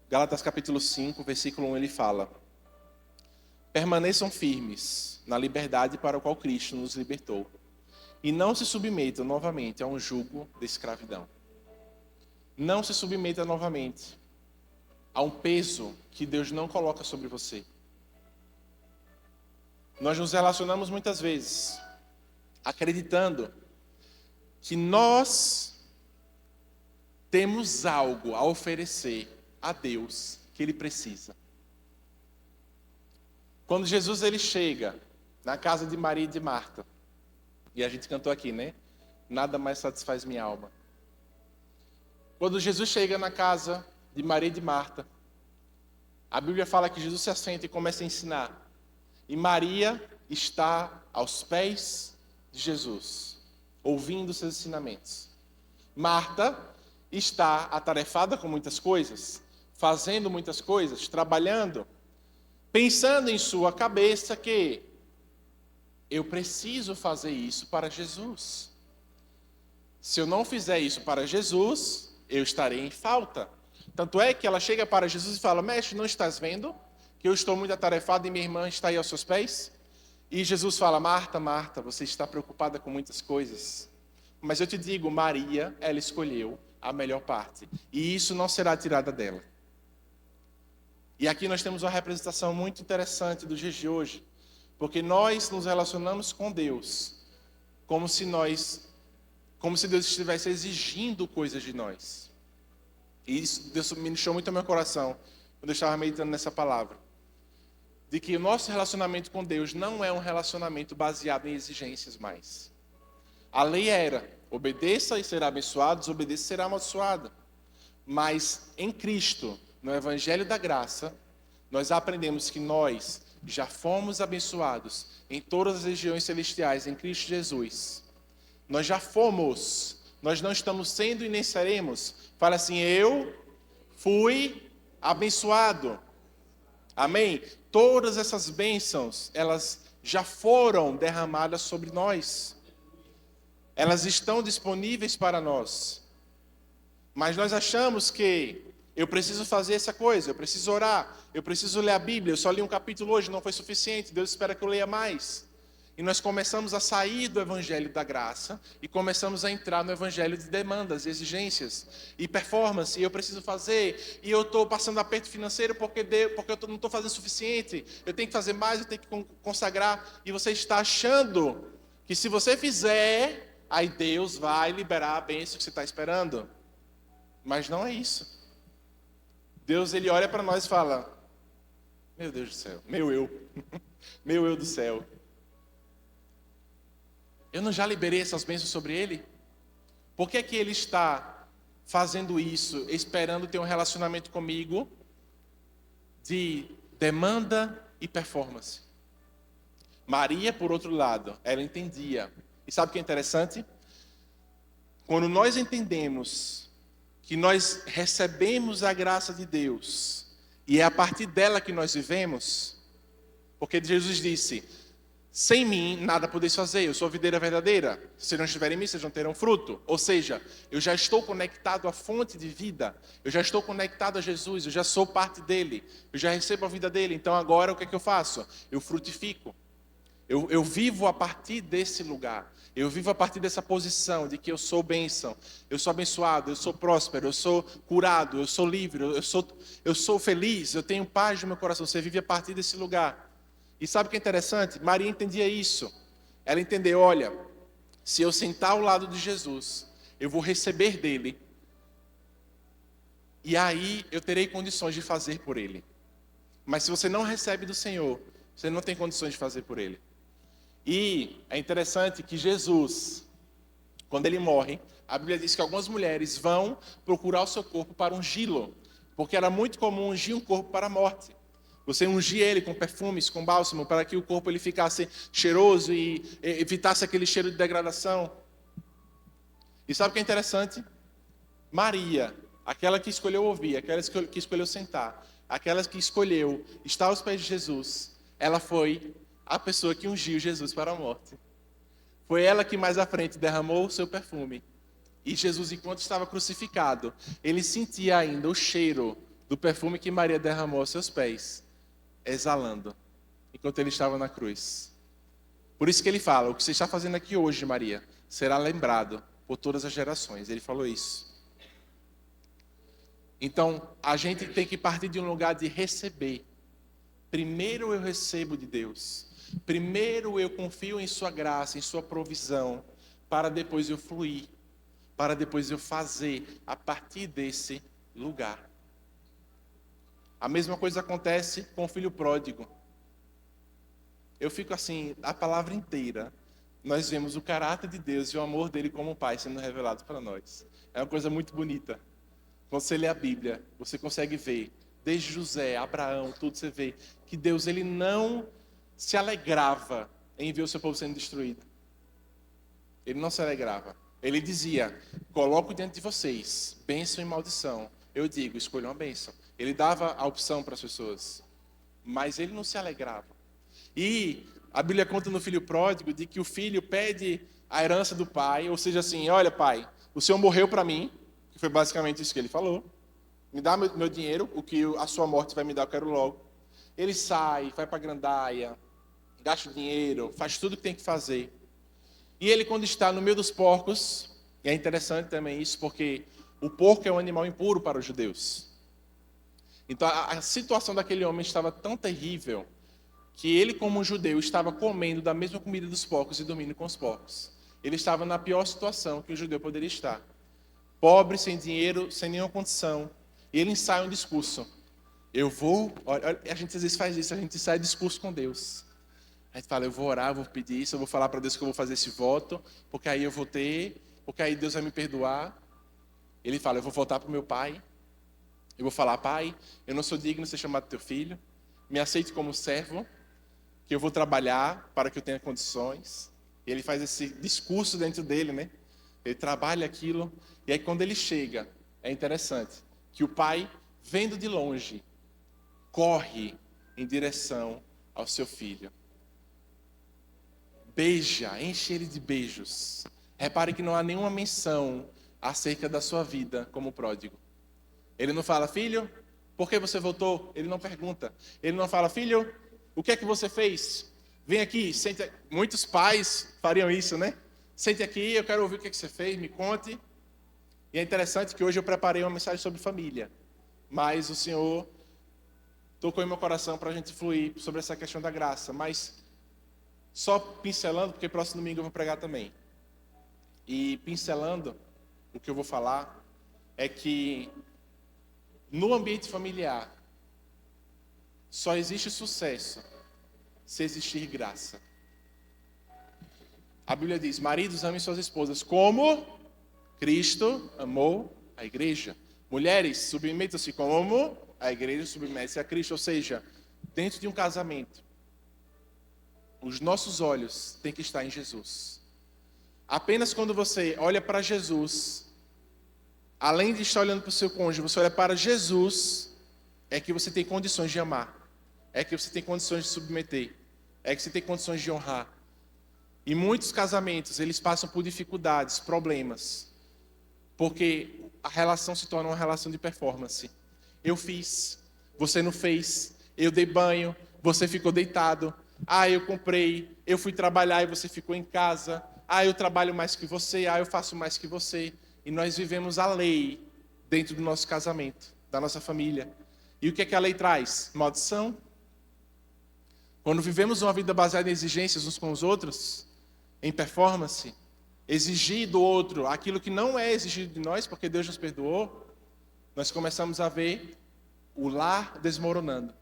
Gálatas, capítulo 5, versículo 1, ele fala: permaneçam firmes na liberdade para a qual Cristo nos libertou, e não se submetam novamente a um jugo de escravidão. Não se submeta novamente a um peso que Deus não coloca sobre você. Nós nos relacionamos muitas vezes acreditando que nós temos algo a oferecer a Deus que Ele precisa. Quando Jesus ele chega na casa de Maria e de Marta, e a gente cantou aqui, né? Nada mais satisfaz minha alma. Quando Jesus chega na casa de Maria e de Marta, a Bíblia fala que Jesus se assenta e começa a ensinar. E Maria está aos pés de Jesus, ouvindo seus ensinamentos. Marta está atarefada com muitas coisas, fazendo muitas coisas, trabalhando, pensando em sua cabeça que eu preciso fazer isso para Jesus. Se eu não fizer isso para Jesus, eu estarei em falta. Tanto é que ela chega para Jesus e fala: mestre, não estás vendo que eu estou muito atarefada e minha irmã está aí aos seus pés? E Jesus fala: Marta, Marta, você está preocupada com muitas coisas. Mas eu te digo, Maria, ela escolheu a melhor parte. E isso não será tirada dela. E aqui nós temos uma representação muito interessante dos dias de hoje. Porque nós nos relacionamos com Deus como se Deus estivesse exigindo coisas de nós. E isso Deus ministrou muito ao meu coração quando eu estava meditando nessa palavra. De que o nosso relacionamento com Deus não é um relacionamento baseado em exigências mais. A lei era: obedeça e será abençoado, desobedeça e será amaldiçoado. Mas em Cristo, no Evangelho da Graça, nós aprendemos que nós já fomos abençoados em todas as regiões celestiais em Cristo Jesus. Nós já fomos, nós não estamos sendo e nem seremos. Fala assim: eu fui abençoado. Amém? Todas essas bênçãos, elas já foram derramadas sobre nós. Elas estão disponíveis para nós. Mas nós achamos que eu preciso fazer essa coisa, eu preciso orar, eu preciso ler a Bíblia, eu só li um capítulo hoje, não foi suficiente, Deus espera que eu leia mais. E nós começamos a sair do Evangelho da Graça e começamos a entrar no Evangelho de demandas, exigências e performance. E eu preciso fazer, e eu estou passando aperto financeiro porque eu não estou fazendo o suficiente, eu tenho que fazer mais, eu tenho que consagrar. E você está achando que se você fizer, aí Deus vai liberar a bênção que você está esperando. Mas não é isso. Deus, ele olha para nós e fala: meu Deus do céu, meu eu, meu eu do céu. Eu não já liberei essas bênçãos sobre ele? Por que é que ele está fazendo isso, esperando ter um relacionamento comigo de demanda e performance? Maria, por outro lado, ela entendia. E sabe o que é interessante? Quando nós entendemos que nós recebemos a graça de Deus, e é a partir dela que nós vivemos, porque Jesus disse: sem mim nada podeis fazer, eu sou a videira verdadeira, se não estiverem em mim, vocês não terão fruto. Ou seja, eu já estou conectado à fonte de vida, eu já estou conectado a Jesus, eu já sou parte dele, eu já recebo a vida dele. Então agora o que é que eu faço? Eu frutifico, Eu vivo a partir desse lugar. Eu vivo a partir dessa posição de que eu sou bênção, eu sou abençoado, eu sou próspero, eu sou curado, eu sou livre, eu sou feliz, eu tenho paz no meu coração. Você vive a partir desse lugar. E sabe o que é interessante? Maria entendia isso. Ela entendeu, olha, se eu sentar ao lado de Jesus, eu vou receber dele. E aí eu terei condições de fazer por ele. Mas se você não recebe do Senhor, você não tem condições de fazer por ele. E é interessante que Jesus, quando ele morre, a Bíblia diz que algumas mulheres vão procurar o seu corpo para ungí-lo, porque era muito comum ungir um corpo para a morte. Você ungia ele com perfumes, com bálsamo, para que o corpo ele ficasse cheiroso e evitasse aquele cheiro de degradação. E sabe o que é interessante? Maria, aquela que escolheu ouvir, aquela que escolheu sentar, aquela que escolheu estar aos pés de Jesus, ela foi a pessoa que ungiu Jesus para a morte. Foi ela que mais à frente derramou o seu perfume. E Jesus, enquanto estava crucificado, ele sentia ainda o cheiro do perfume que Maria derramou aos seus pés, exalando, enquanto ele estava na cruz. Por isso que ele fala, o que você está fazendo aqui hoje, Maria, será lembrado por todas as gerações. Ele falou isso. Então, a gente tem que partir de um lugar de receber. Primeiro eu recebo de Deus. Primeiro eu confio em sua graça, em sua provisão, para depois eu fluir, para depois eu fazer a partir desse lugar. A mesma coisa acontece com o filho pródigo. Eu fico assim, a palavra inteira, nós vemos o caráter de Deus e o amor dele como pai sendo revelado para nós. É uma coisa muito bonita. Quando você lê a Bíblia, você consegue ver, desde José, Abraão, tudo você vê, que Deus ele não se alegrava em ver o seu povo sendo destruído. Ele não se alegrava. Ele dizia, coloco diante de vocês bênção e maldição. Eu digo, escolham a bênção. Ele dava a opção para as pessoas, mas ele não se alegrava. E a Bíblia conta no filho pródigo de que o filho pede a herança do pai, ou seja assim, olha pai, o senhor morreu para mim, que foi basicamente isso que ele falou, me dá meu dinheiro, o que a sua morte vai me dar, eu quero logo. Ele sai, vai para a gandaia, gasta o dinheiro, faz tudo o que tem que fazer. E ele, quando está no meio dos porcos, e é interessante também isso, porque o porco é um animal impuro para os judeus. Então a situação daquele homem estava tão terrível, que ele, como um judeu, estava comendo da mesma comida dos porcos e dormindo com os porcos. Ele estava na pior situação que um judeu poderia estar. Pobre, sem dinheiro, sem nenhuma condição. E ele ensaia um discurso. Olha, a gente às vezes faz isso, a gente ensaia discurso com Deus. A gente fala, eu vou orar, eu vou pedir isso, eu vou falar para Deus que eu vou fazer esse voto, porque aí eu vou ter, porque aí Deus vai me perdoar. Ele fala, eu vou voltar para o meu pai. Eu vou falar, pai, eu não sou digno de ser chamado teu filho. Me aceite como servo, que eu vou trabalhar para que eu tenha condições. E ele faz esse discurso dentro dele, né? Ele trabalha aquilo. E aí quando ele chega, é interessante, que o pai, vendo de longe, corre em direção ao seu filho. Beija, enche ele de beijos. Repare que não há nenhuma menção acerca da sua vida como pródigo. Ele não fala, filho, por que você voltou? Ele não pergunta. Ele não fala, filho, o que é que você fez? Vem aqui, sente. Muitos pais fariam isso, né? Sente aqui, eu quero ouvir o que é que você fez, me conte. E é interessante que hoje eu preparei uma mensagem sobre família. Mas o Senhor tocou em meu coração para a gente fluir sobre essa questão da graça. Mas só pincelando, porque próximo domingo eu vou pregar também. E pincelando, o que eu vou falar é que no ambiente familiar só existe sucesso se existir graça. A Bíblia diz, maridos, amem suas esposas como Cristo amou a igreja. Mulheres, submetam-se como a igreja submete-se a Cristo. Ou seja, dentro de um casamento, os nossos olhos têm que estar em Jesus. Apenas quando você olha para Jesus, além de estar olhando para o seu cônjuge, você olha para Jesus, é que você tem condições de amar. É que você tem condições de submeter. É que você tem condições de honrar. E muitos casamentos, eles passam por dificuldades, problemas. Porque a relação se torna uma relação de performance. Eu fiz, você não fez. Eu dei banho, você ficou deitado. Ah, eu comprei, eu fui trabalhar e você ficou em casa. Ah, eu trabalho mais que você, ah, eu faço mais que você. E nós vivemos a lei dentro do nosso casamento, da nossa família. E o que é que a lei traz? Maldição. Quando vivemos uma vida baseada em exigências uns com os outros, em performance, exigir do outro aquilo que não é exigido de nós, porque Deus nos perdoou, nós começamos a ver o lar desmoronando,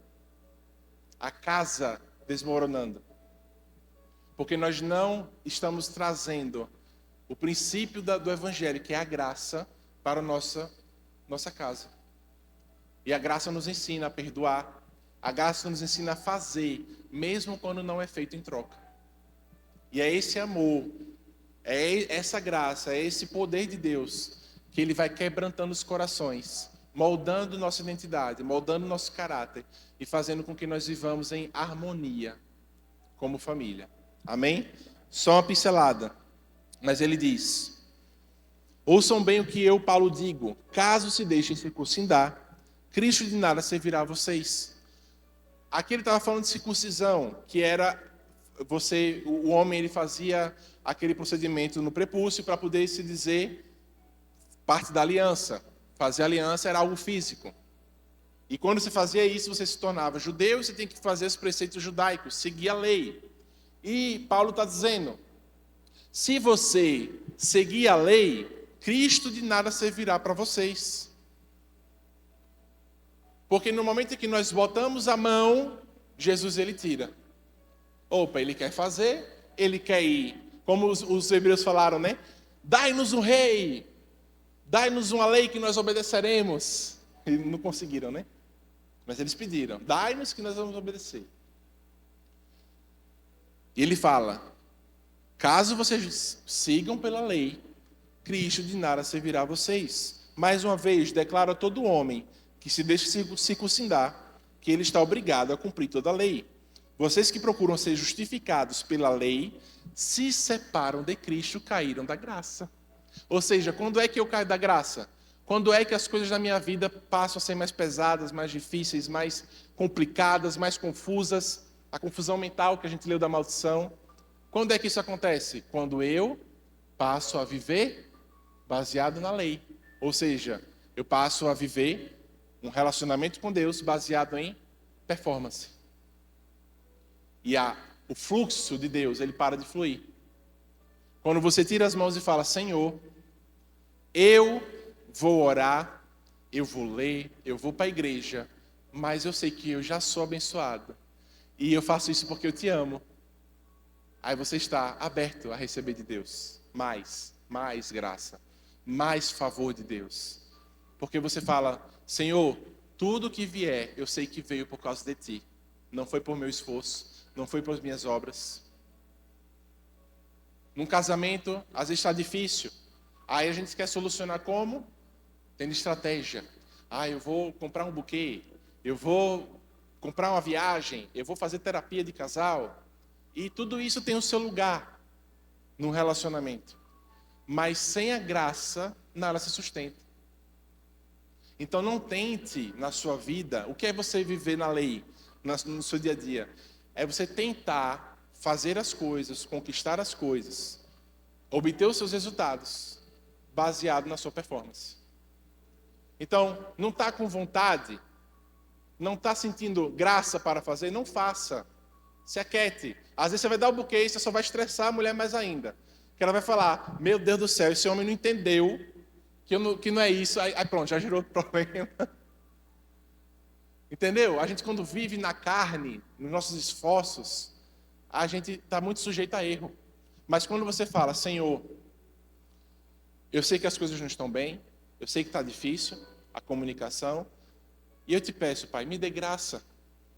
a casa desmoronando. Porque nós não estamos trazendo o princípio do Evangelho, que é a graça, para a nossa casa. E a graça nos ensina a perdoar, a graça nos ensina a fazer, mesmo quando não é feito em troca. E é esse amor, é essa graça, é esse poder de Deus, que Ele vai quebrantando os corações, moldando nossa identidade, moldando nosso caráter e fazendo com que nós vivamos em harmonia como família. Amém? Só uma pincelada. Mas ele diz: ouçam bem o que eu, Paulo, digo. Caso se deixem circuncidar, Cristo de nada servirá a vocês. Aqui ele estava falando de circuncisão, que era o homem, ele fazia aquele procedimento no prepúcio para poder se dizer parte da aliança. Fazer aliança era algo físico. E quando você fazia isso, você se tornava judeu e você tem que fazer os preceitos judaicos, seguir a lei. E Paulo está dizendo, se você seguir a lei, Cristo de nada servirá para vocês. Porque no momento em que nós botamos a mão, Jesus ele tira. Opa, ele quer fazer, ele quer ir. Como os hebreus falaram, né? Dai-nos um rei, dai-nos uma lei que nós obedeceremos. E não conseguiram, né? Mas eles pediram, dai-nos que nós vamos obedecer. E ele fala, caso vocês sigam pela lei, Cristo de nada servirá a vocês. Mais uma vez, declara a todo homem que se deixe circuncidar, que ele está obrigado a cumprir toda a lei. Vocês que procuram ser justificados pela lei, se separam de Cristo, caíram da graça. Ou seja, quando é que eu caio da graça? Quando é que as coisas da minha vida passam a ser mais pesadas, mais difíceis, mais complicadas, mais confusas? A confusão mental que a gente leu da maldição. Quando é que isso acontece? Quando eu passo a viver baseado na lei. Ou seja, eu passo a viver um relacionamento com Deus baseado em performance. E o fluxo de Deus, ele para de fluir. Quando você tira as mãos e fala, Senhor, eu vou orar, eu vou ler, eu vou para a igreja, mas eu sei que eu já sou abençoado. E eu faço isso porque eu te amo. Aí você está aberto a receber de Deus mais graça, mais favor de Deus. Porque você fala, Senhor, tudo que vier, eu sei que veio por causa de ti. Não foi por meu esforço, não foi por minhas obras. Num casamento, às vezes está difícil. Aí a gente quer solucionar como? Tendo estratégia. Eu vou comprar um buquê, eu vou comprar uma viagem, eu vou fazer terapia de casal. E tudo isso tem o seu lugar num relacionamento. Mas sem a graça, nada se sustenta. Então não tente na sua vida, o que é você viver na lei, no seu dia a dia? É você tentar fazer as coisas, conquistar as coisas, obter os seus resultados, baseado na sua performance. Então, não está com vontade, não está sentindo graça para fazer, não faça. Se aquiete. Às vezes você vai dar o buquê e você só vai estressar a mulher mais ainda. Que ela vai falar, meu Deus do céu, esse homem não entendeu que não é isso. Aí pronto, já gerou problema. Entendeu? A gente quando vive na carne, nos nossos esforços, a gente está muito sujeito a erro. Mas quando você fala, Senhor, eu sei que as coisas não estão bem, eu sei que está difícil a comunicação, e eu te peço, Pai, me dê graça,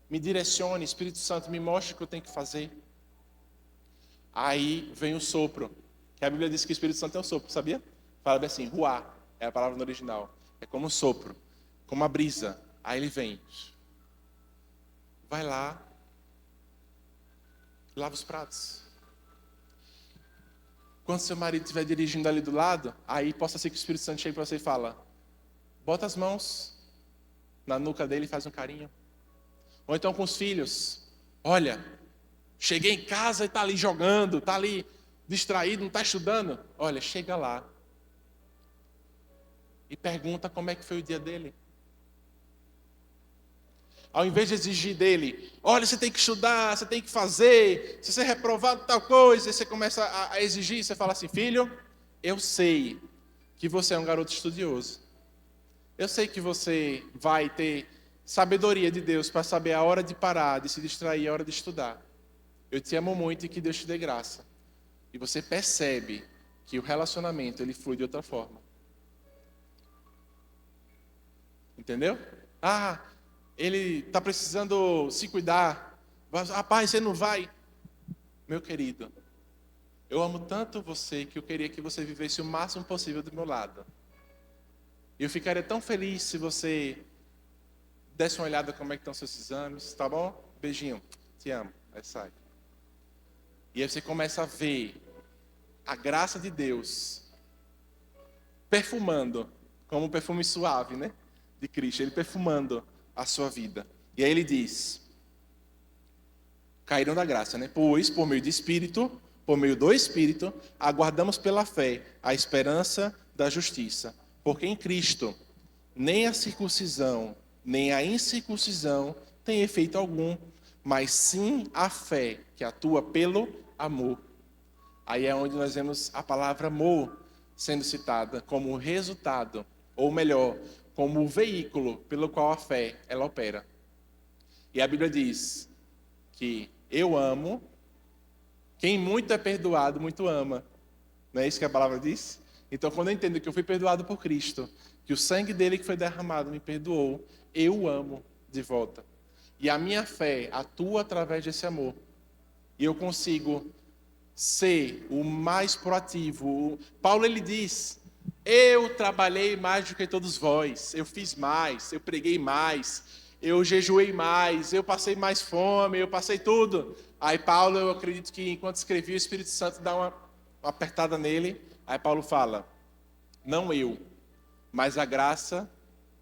me direcione, Espírito Santo, me mostre o que eu tenho que fazer. Aí vem o sopro, que a Bíblia diz que o Espírito Santo é um sopro, sabia? Fala bem assim, ruá, é a palavra no original. É como um sopro, como uma brisa. Aí ele vem. Vai lá, lava os pratos. Quando seu marido estiver dirigindo ali do lado, aí possa ser que o Espírito Santo chegue para você e fala, bota as mãos na nuca dele e faz um carinho. Ou então com os filhos, olha, Cheguei em casa e está ali jogando, está ali distraído, não está estudando. Olha, chega lá e pergunta como é que foi o dia dele. Ao invés de exigir dele, olha, você tem que estudar, você tem que fazer, se você é reprovado tal coisa, e você começa a exigir, você fala assim, filho, eu sei que você é um garoto estudioso. Eu sei que você vai ter sabedoria de Deus para saber a hora de parar, de se distrair, a hora de estudar. Eu te amo muito e que Deus te dê graça. E você percebe que o relacionamento ele flui de outra forma. Entendeu? Ele está precisando se cuidar. Rapaz, você não vai. Meu querido, eu amo tanto você que eu queria que você vivesse o máximo possível do meu lado. Eu ficaria tão feliz se você desse uma olhada como é que estão seus exames, tá bom? Beijinho, te amo. Aí sai. E aí você começa a ver a graça de Deus perfumando, como um perfume suave, né? De Cristo, ele perfumando a sua vida. E aí ele diz, caíram da graça, né? Pois, por meio do Espírito, aguardamos pela fé a esperança da justiça. Porque em Cristo, nem a circuncisão, nem a incircuncisão tem efeito algum, mas sim a fé que atua pelo amor. Aí é onde nós vemos a palavra amor sendo citada como resultado, ou melhor, como o veículo pelo qual a fé ela opera. E a Bíblia diz que eu amo, quem muito é perdoado, muito ama. Não é isso que a palavra diz? Então, quando eu entendo que eu fui perdoado por Cristo, que o sangue dele que foi derramado me perdoou, eu o amo de volta. E a minha fé atua através desse amor. E eu consigo ser o mais proativo. Paulo, ele diz, eu trabalhei mais do que todos vós, eu fiz mais, eu preguei mais, eu jejuei mais, eu passei mais fome, eu passei tudo. Aí Paulo, eu acredito que enquanto escrevia, o Espírito Santo dá uma apertada nele. Aí Paulo fala, não eu, mas a graça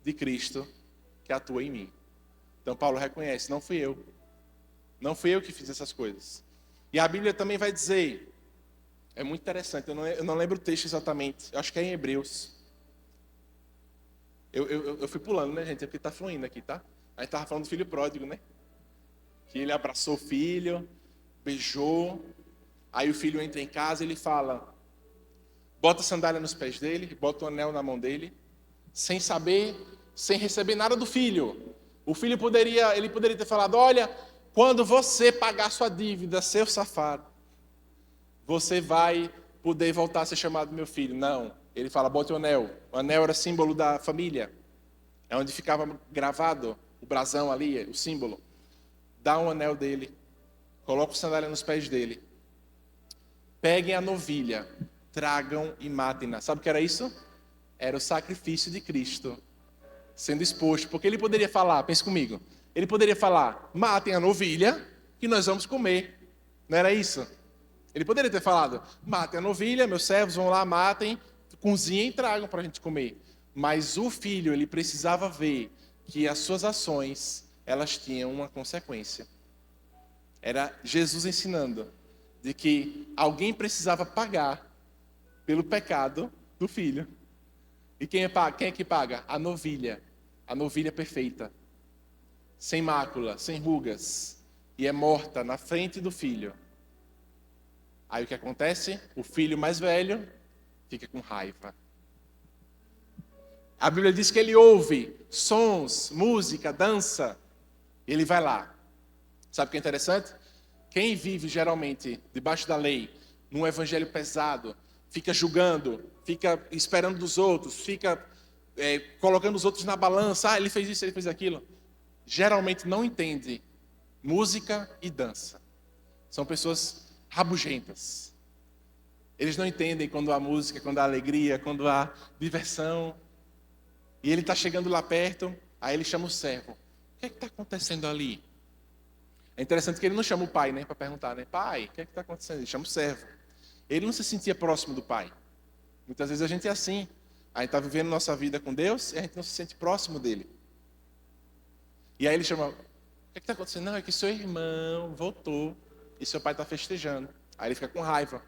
de Cristo que atua em mim. Então Paulo reconhece, não fui eu que fiz essas coisas. E a Bíblia também vai dizer, é muito interessante, eu não lembro o texto exatamente, eu acho que é em Hebreus. Eu fui pulando, né, gente? É porque está fluindo aqui, tá? A gente estava falando do filho pródigo, né? Que ele abraçou o filho, beijou, aí o filho entra em casa e ele fala, bota a sandália nos pés dele, bota o anel na mão dele, sem saber, sem receber nada do filho. O filho poderia ter falado, olha, quando você pagar sua dívida, seu safado, você vai poder voltar a ser chamado meu filho. Não, ele fala, bote o anel. O anel era símbolo da família, é onde ficava gravado o brasão ali, o símbolo. Dá um anel dele, coloca o sandália nos pés dele. Peguem a novilha, tragam e matem-na. Sabe o que era isso? Era o sacrifício de Cristo sendo exposto. Porque ele poderia falar, pense comigo, ele poderia falar, matem a novilha que nós vamos comer. Não era isso? Ele poderia ter falado, matem a novilha, meus servos vão lá, matem, cozinhem e tragam para a gente comer. Mas o filho, ele precisava ver que as suas ações, elas tinham uma consequência. Era Jesus ensinando de que alguém precisava pagar pelo pecado do filho. E quem é que paga? A novilha perfeita, sem mácula, sem rugas, e é morta na frente do filho. Aí o que acontece? O filho mais velho fica com raiva. A Bíblia diz que ele ouve sons, música, dança, ele vai lá. Sabe o que é interessante? Quem vive geralmente debaixo da lei, num evangelho pesado, fica julgando, fica esperando dos outros, fica colocando os outros na balança, ele fez isso, ele fez aquilo. Geralmente não entende música e dança. São pessoas rabugentas. Eles não entendem quando há música, quando há alegria, quando há diversão. E ele está chegando lá perto, aí ele chama o servo. O que é que está acontecendo ali? É interessante que ele não chama o pai, né, para perguntar, né? Pai, o que é que está acontecendo? Ele chama o servo. Ele não se sentia próximo do pai. Muitas vezes a gente é assim. A gente está vivendo nossa vida com Deus e a gente não se sente próximo dele. E aí ele chama, o que é que está acontecendo? Não, é que seu irmão voltou e seu pai está festejando. Aí ele fica com raiva.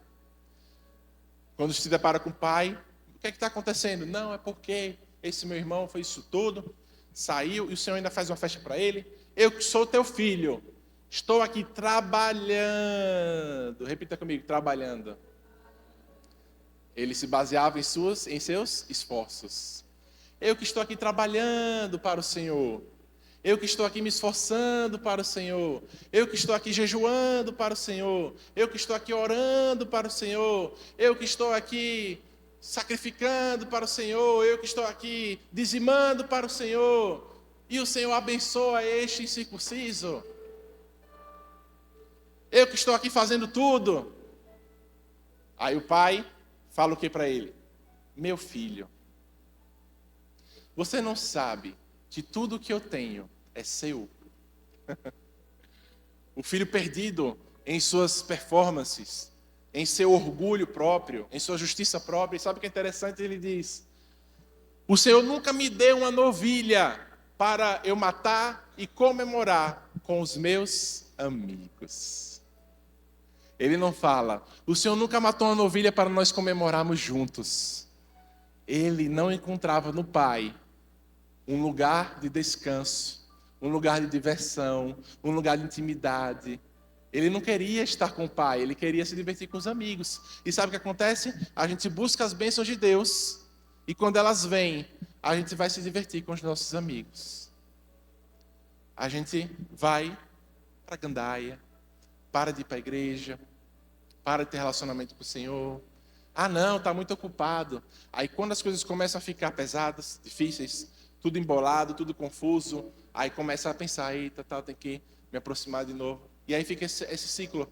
Quando se depara com o pai, o que é que está acontecendo? Não, é porque esse meu irmão foi isso tudo, saiu e o Senhor ainda faz uma festa para ele. Eu que sou teu filho, estou aqui trabalhando. Repita comigo, trabalhando. Ele se baseava em seus esforços. Eu que estou aqui trabalhando para o Senhor. Eu que estou aqui me esforçando para o Senhor. Eu que estou aqui jejuando para o Senhor. Eu que estou aqui orando para o Senhor. Eu que estou aqui sacrificando para o Senhor. Eu que estou aqui dizimando para o Senhor. E o Senhor abençoa este incircunciso. Eu que estou aqui fazendo tudo. Aí o pai fala o que para ele? Meu filho, você não sabe que tudo que eu tenho é seu? O filho perdido em suas performances, em seu orgulho próprio, em sua justiça própria. E sabe o que é interessante? Ele diz: o Senhor nunca me deu uma novilha para eu matar e comemorar com os meus amigos. Ele não fala, o Senhor nunca matou uma novilha para nós comemorarmos juntos. Ele não encontrava no Pai um lugar de descanso, um lugar de diversão, um lugar de intimidade. Ele não queria estar com o Pai, ele queria se divertir com os amigos. E sabe o que acontece? A gente busca as bênçãos de Deus, e quando elas vêm, a gente vai se divertir com os nossos amigos. A gente vai para a gandaia, para de ir para a igreja, para de ter relacionamento com o Senhor. Ah não, está muito ocupado. Aí quando as coisas começam a ficar pesadas, difíceis, tudo embolado, tudo confuso, aí começa a pensar, eita, tem que me aproximar de novo. E aí fica esse ciclo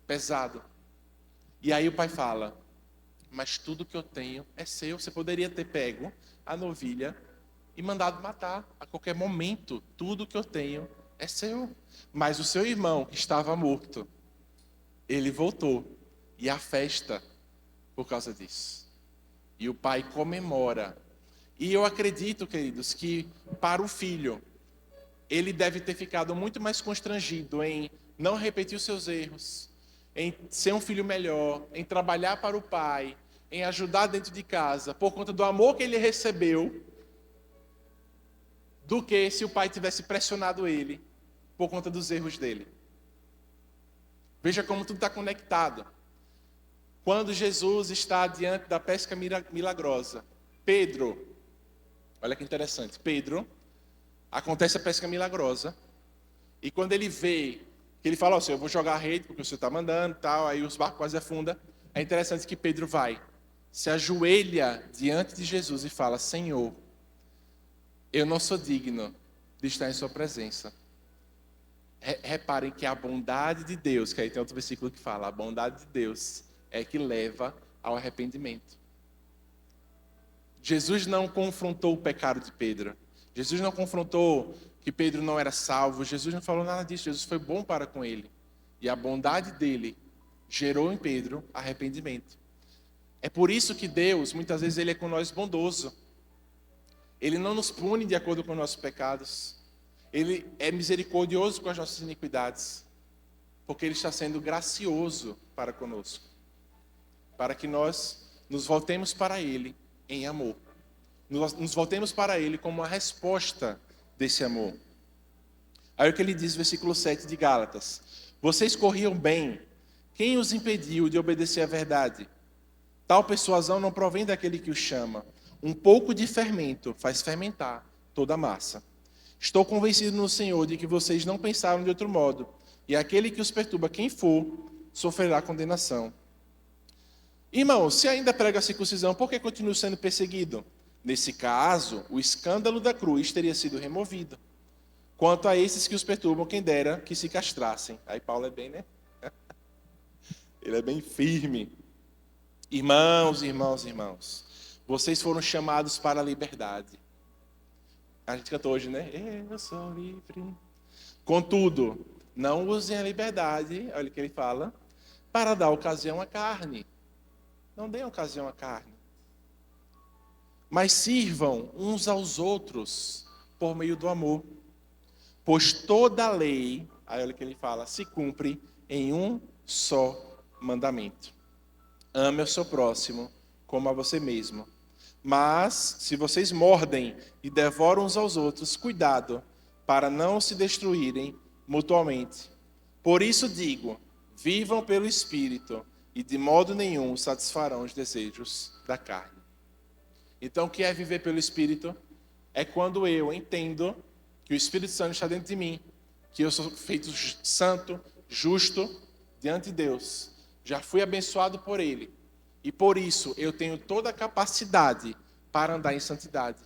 pesado. E aí o pai fala, mas tudo que eu tenho é seu. Você poderia ter pego a novilha e mandado matar a qualquer momento. Tudo que eu tenho é seu. Mas o seu irmão, que estava morto, ele voltou. E a festa por causa disso. E o pai comemora. E eu acredito, queridos, que para o filho, ele deve ter ficado muito mais constrangido em não repetir os seus erros, em ser um filho melhor, em trabalhar para o pai, em ajudar dentro de casa, por conta do amor que ele recebeu, do que se o pai tivesse pressionado ele por conta dos erros dele. Veja como tudo está conectado. Quando Jesus está diante da pesca milagrosa, Pedro, olha que interessante, Pedro, acontece a pesca milagrosa, e quando ele vê, que ele fala, Senhor, eu vou jogar a rede, porque o Senhor está mandando, tal, aí os barcos quase afundam, é interessante que Pedro vai, se ajoelha diante de Jesus e fala, Senhor, eu não sou digno de estar em sua presença. Reparem que a bondade de Deus, que aí tem outro versículo que fala, a bondade de Deus é que leva ao arrependimento. Jesus não confrontou o pecado de Pedro. Jesus não confrontou que Pedro não era salvo. Jesus não falou nada disso. Jesus foi bom para com ele. E a bondade dele gerou em Pedro arrependimento. É por isso que Deus, muitas vezes, ele é com nós bondoso. Ele não nos pune de acordo com os nossos pecados. Ele é misericordioso com as nossas iniquidades. Porque ele está sendo gracioso para conosco. Para que nós nos voltemos para ele em amor. Nos voltemos para ele como uma resposta desse amor. Aí o que ele diz no versículo 7 de Gálatas. Vocês corriam bem. Quem os impediu de obedecer à verdade? Tal persuasão não provém daquele que os chama. Um pouco de fermento faz fermentar toda a massa. Estou convencido no Senhor de que vocês não pensaram de outro modo. E aquele que os perturba, quem for, sofrerá condenação. Irmão, se ainda prega a circuncisão, por que continua sendo perseguido? Nesse caso, o escândalo da cruz teria sido removido. Quanto a esses que os perturbam, quem dera que se castrassem. Aí Paulo é bem, né? Ele é bem firme. Irmãos, vocês foram chamados para a liberdade. A gente cantou hoje, né? Eu sou livre. Contudo, não usem a liberdade, olha o que ele fala, para dar ocasião à carne. Não deem ocasião à carne. Mas sirvam uns aos outros por meio do amor. Pois toda a lei, aí olha o que ele fala, se cumpre em um só mandamento: ame o seu próximo como a você mesmo. Mas, se vocês mordem e devoram uns aos outros, cuidado, para não se destruírem mutuamente. Por isso digo, vivam pelo Espírito, e de modo nenhum satisfarão os desejos da carne. Então, o que é viver pelo Espírito? É quando eu entendo que o Espírito Santo está dentro de mim, que eu sou feito santo, justo, diante de Deus. Já fui abençoado por Ele. E por isso eu tenho toda a capacidade para andar em santidade,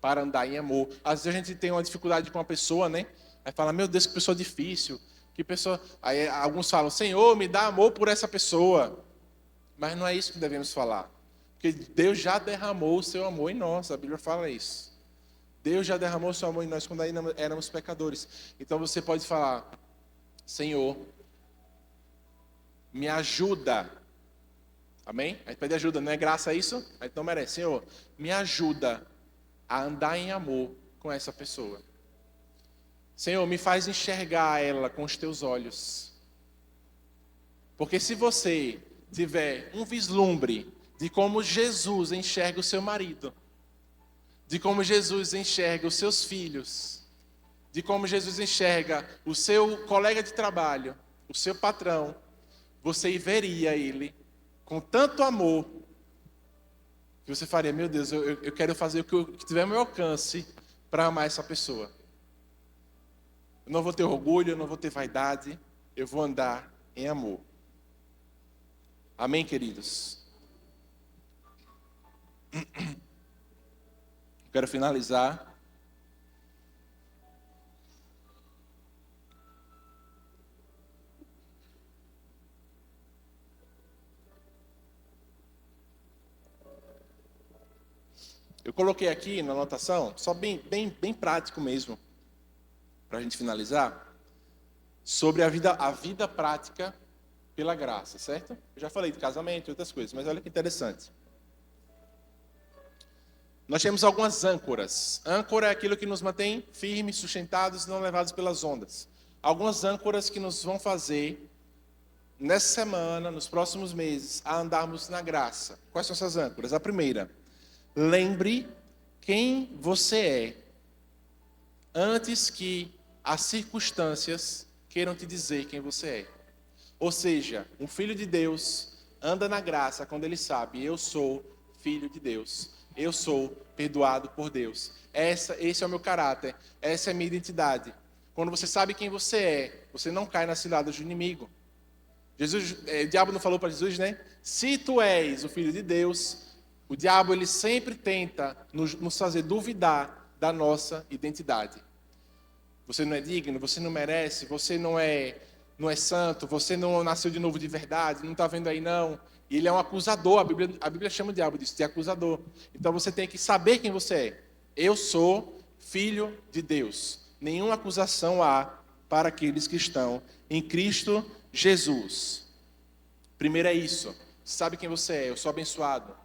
para andar em amor. Às vezes a gente tem uma dificuldade com uma pessoa, né? Aí fala, meu Deus, que pessoa difícil. Que pessoa... Aí alguns falam, Senhor, me dá amor por essa pessoa. Mas não é isso que devemos falar. Porque Deus já derramou o seu amor em nós. A Bíblia fala isso. Deus já derramou o seu amor em nós quando ainda éramos pecadores. Então você pode falar, Senhor, me ajuda. Amém? A gente pede ajuda, não é graça isso? A gente não merece. Senhor, me ajuda a andar em amor com essa pessoa. Senhor, me faz enxergar ela com os teus olhos. Porque se você tiver um vislumbre de como Jesus enxerga o seu marido, de como Jesus enxerga os seus filhos, de como Jesus enxerga o seu colega de trabalho, o seu patrão, você veria ele com tanto amor, que você faria, meu Deus, eu quero fazer o que tiver ao meu alcance para amar essa pessoa. Eu não vou ter orgulho, eu não vou ter vaidade, eu vou andar em amor. Amém, queridos? Quero finalizar. Eu coloquei aqui na anotação, só bem prático mesmo, para a gente finalizar, sobre a vida prática pela graça, certo? Eu já falei de casamento e outras coisas, mas olha que interessante. Nós temos algumas âncoras. Âncora é aquilo que nos mantém firmes, sustentados e não levados pelas ondas. Algumas âncoras que nos vão fazer, nessa semana, nos próximos meses, a andarmos na graça. Quais são essas âncoras? A primeira, lembre quem você é, antes que as circunstâncias queiram te dizer quem você é. Ou seja, um filho de Deus anda na graça quando ele sabe, eu sou filho de Deus. Eu sou perdoado por Deus. Esse é o meu caráter. Essa é a minha identidade. Quando você sabe quem você é, você não cai nas ciladas do inimigo. O diabo não falou para Jesus, né? Se tu és o filho de Deus, o diabo ele sempre tenta nos fazer duvidar da nossa identidade. Você não é digno, você não merece, você não é santo, você não nasceu de novo de verdade, não está vendo aí não. E ele é um acusador, a Bíblia chama o diabo disso, de acusador. Então você tem que saber quem você é. Eu sou filho de Deus. Nenhuma acusação há para aqueles que estão em Cristo Jesus. Primeiro é isso. Sabe quem você é, eu sou abençoado.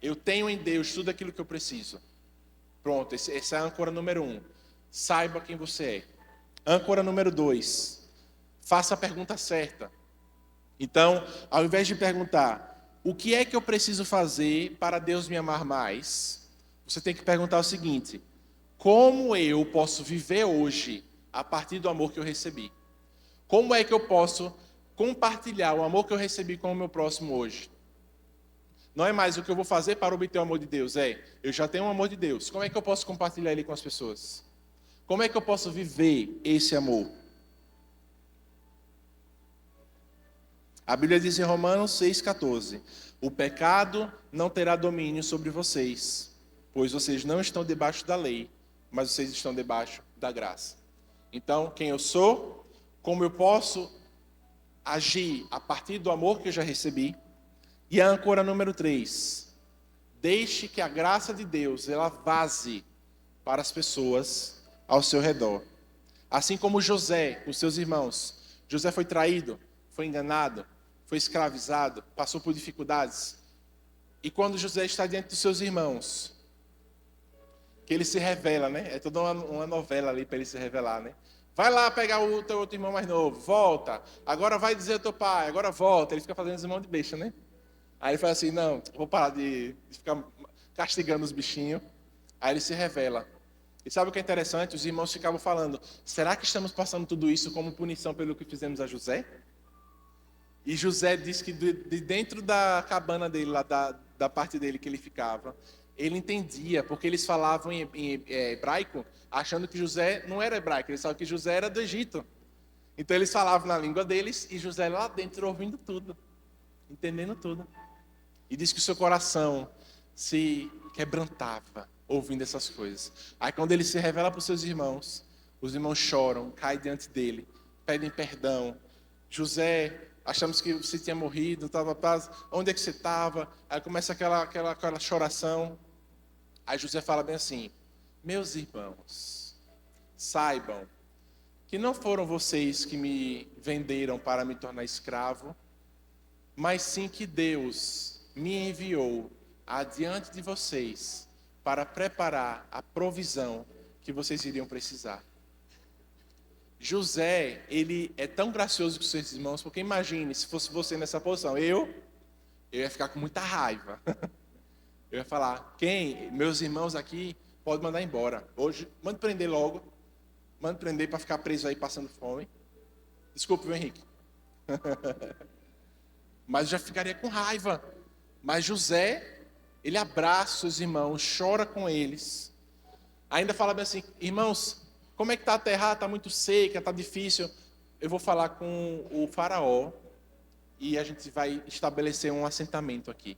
Eu tenho em Deus tudo aquilo que eu preciso. Pronto, essa é a âncora número 1. Saiba quem você é. Âncora número 2. Faça a pergunta certa. Então, ao invés de perguntar, o que é que eu preciso fazer para Deus me amar mais? Você tem que perguntar o seguinte, como eu posso viver hoje a partir do amor que eu recebi? Como é que eu posso compartilhar o amor que eu recebi com o meu próximo hoje? Não é mais o que eu vou fazer para obter o amor de Deus, eu já tenho o amor de Deus. Como é que eu posso compartilhar ele com as pessoas? Como é que eu posso viver esse amor? A Bíblia diz em Romanos 6,14: o pecado não terá domínio sobre vocês, pois vocês não estão debaixo da lei, mas vocês estão debaixo da graça. Então, quem eu sou, como eu posso agir a partir do amor que eu já recebi. E a âncora número 3, deixe que a graça de Deus, ela vaze para as pessoas ao seu redor. Assim como José, os seus irmãos. José foi traído, foi enganado, foi escravizado, passou por dificuldades. E quando José está diante dos seus irmãos, que ele se revela, né? É toda uma novela ali para ele se revelar, né? Vai lá pegar o teu outro irmão mais novo, volta. Agora vai dizer ao teu pai, agora volta. Ele fica fazendo os irmãos de besta, né? Aí ele fala assim, não, vou parar de ficar castigando os bichinhos. Aí ele se revela. E sabe o que é interessante? Os irmãos ficavam falando, será que estamos passando tudo isso como punição pelo que fizemos a José? E José disse que de dentro da cabana dele, lá da parte dele que ele ficava, ele entendia, porque eles falavam em hebraico, achando que José não era hebraico, eles falavam que José era do Egito. Então eles falavam na língua deles e José lá dentro ouvindo tudo, entendendo tudo. E diz que o seu coração se quebrantava ouvindo essas coisas. Aí quando ele se revela para os seus irmãos, os irmãos choram, caem diante dele, pedem perdão. José, achamos que você tinha morrido, estava paz. Onde é que você estava? Aí começa aquela choração. Aí José fala bem assim, meus irmãos, saibam que não foram vocês que me venderam para me tornar escravo, mas sim que Deus me enviou adiante de vocês para preparar a provisão que vocês iriam precisar. José, ele é tão gracioso com seus irmãos, porque imagine, se fosse você nessa posição, eu ia ficar com muita raiva. Eu ia falar, meus irmãos aqui, pode mandar embora. Hoje, manda prender logo. Manda prender para ficar preso aí passando fome. Desculpe, viu, Henrique? Mas eu já ficaria com raiva. Mas José, ele abraça os irmãos, chora com eles. Ainda fala bem assim, irmãos, como é que está a terra? Está muito seca, está difícil. Eu vou falar com o faraó e a gente vai estabelecer um assentamento aqui.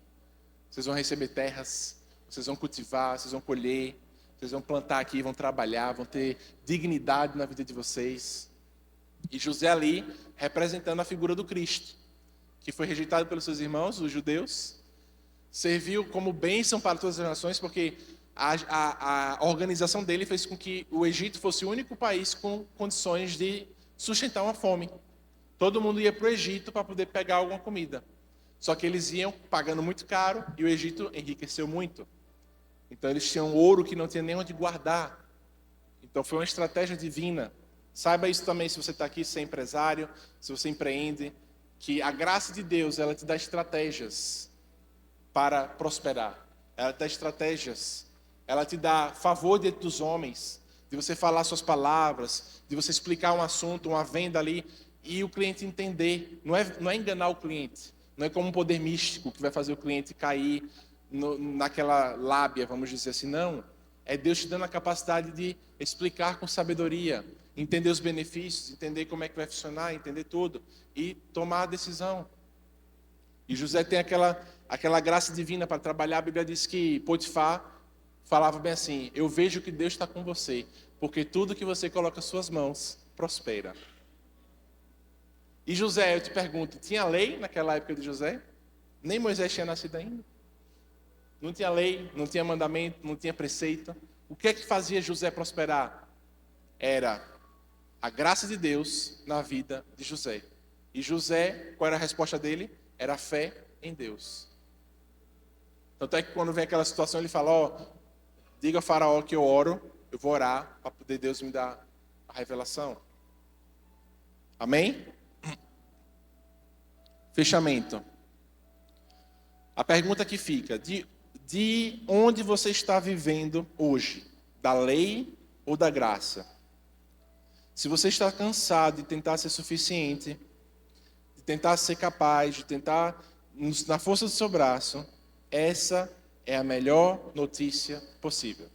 Vocês vão receber terras, vocês vão cultivar, vocês vão colher, vocês vão plantar aqui, vão trabalhar, vão ter dignidade na vida de vocês. E José ali, representando a figura do Cristo, que foi rejeitado pelos seus irmãos, os judeus, serviu como bênção para todas as nações, porque a organização dele fez com que o Egito fosse o único país com condições de sustentar uma fome. Todo mundo ia para o Egito para poder pegar alguma comida. Só que eles iam pagando muito caro e o Egito enriqueceu muito. Então eles tinham ouro que não tinha nem onde guardar. Então foi uma estratégia divina. Saiba isso também se você está aqui, se é empresário, se você empreende, que a graça de Deus, ela te dá estratégias para prosperar. Ela te dá estratégias. Ela te dá favor diante dos homens, de você falar suas palavras, de você explicar um assunto, uma venda ali, e o cliente entender. Não é enganar o cliente. Não é como um poder místico que vai fazer o cliente cair naquela lábia, vamos dizer assim. Não. É Deus te dando a capacidade de explicar com sabedoria, entender os benefícios, entender como é que vai funcionar, entender tudo e tomar a decisão. E José tem aquela graça divina para trabalhar. A Bíblia diz que Potifar falava bem assim, eu vejo que Deus está com você, porque tudo que você coloca as suas mãos prospera. E José, eu te pergunto, tinha lei naquela época de José? Nem Moisés tinha nascido ainda. Não tinha lei, não tinha mandamento, não tinha preceito. O que é que fazia José prosperar? Era a graça de Deus na vida de José. E José, qual era a resposta dele? Era a fé em Deus. Tanto é que quando vem aquela situação, ele fala, diga ao faraó que eu oro, eu vou orar para poder Deus me dar a revelação. Amém? Fechamento. A pergunta que fica, de onde você está vivendo hoje? Da lei ou da graça? Se você está cansado de tentar ser suficiente, de tentar ser capaz, de tentar na força do seu braço, essa é a melhor notícia possível.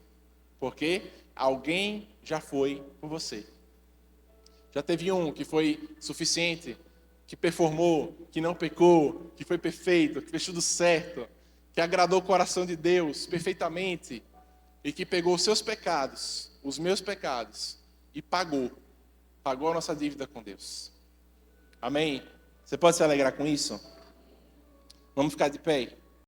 Porque alguém já foi por você. Já teve um que foi suficiente, que performou, que não pecou, que foi perfeito, que fez tudo certo, que agradou o coração de Deus perfeitamente e que pegou os seus pecados, os meus pecados e pagou a nossa dívida com Deus. Amém? Você pode se alegrar com isso? Vamos ficar de pé?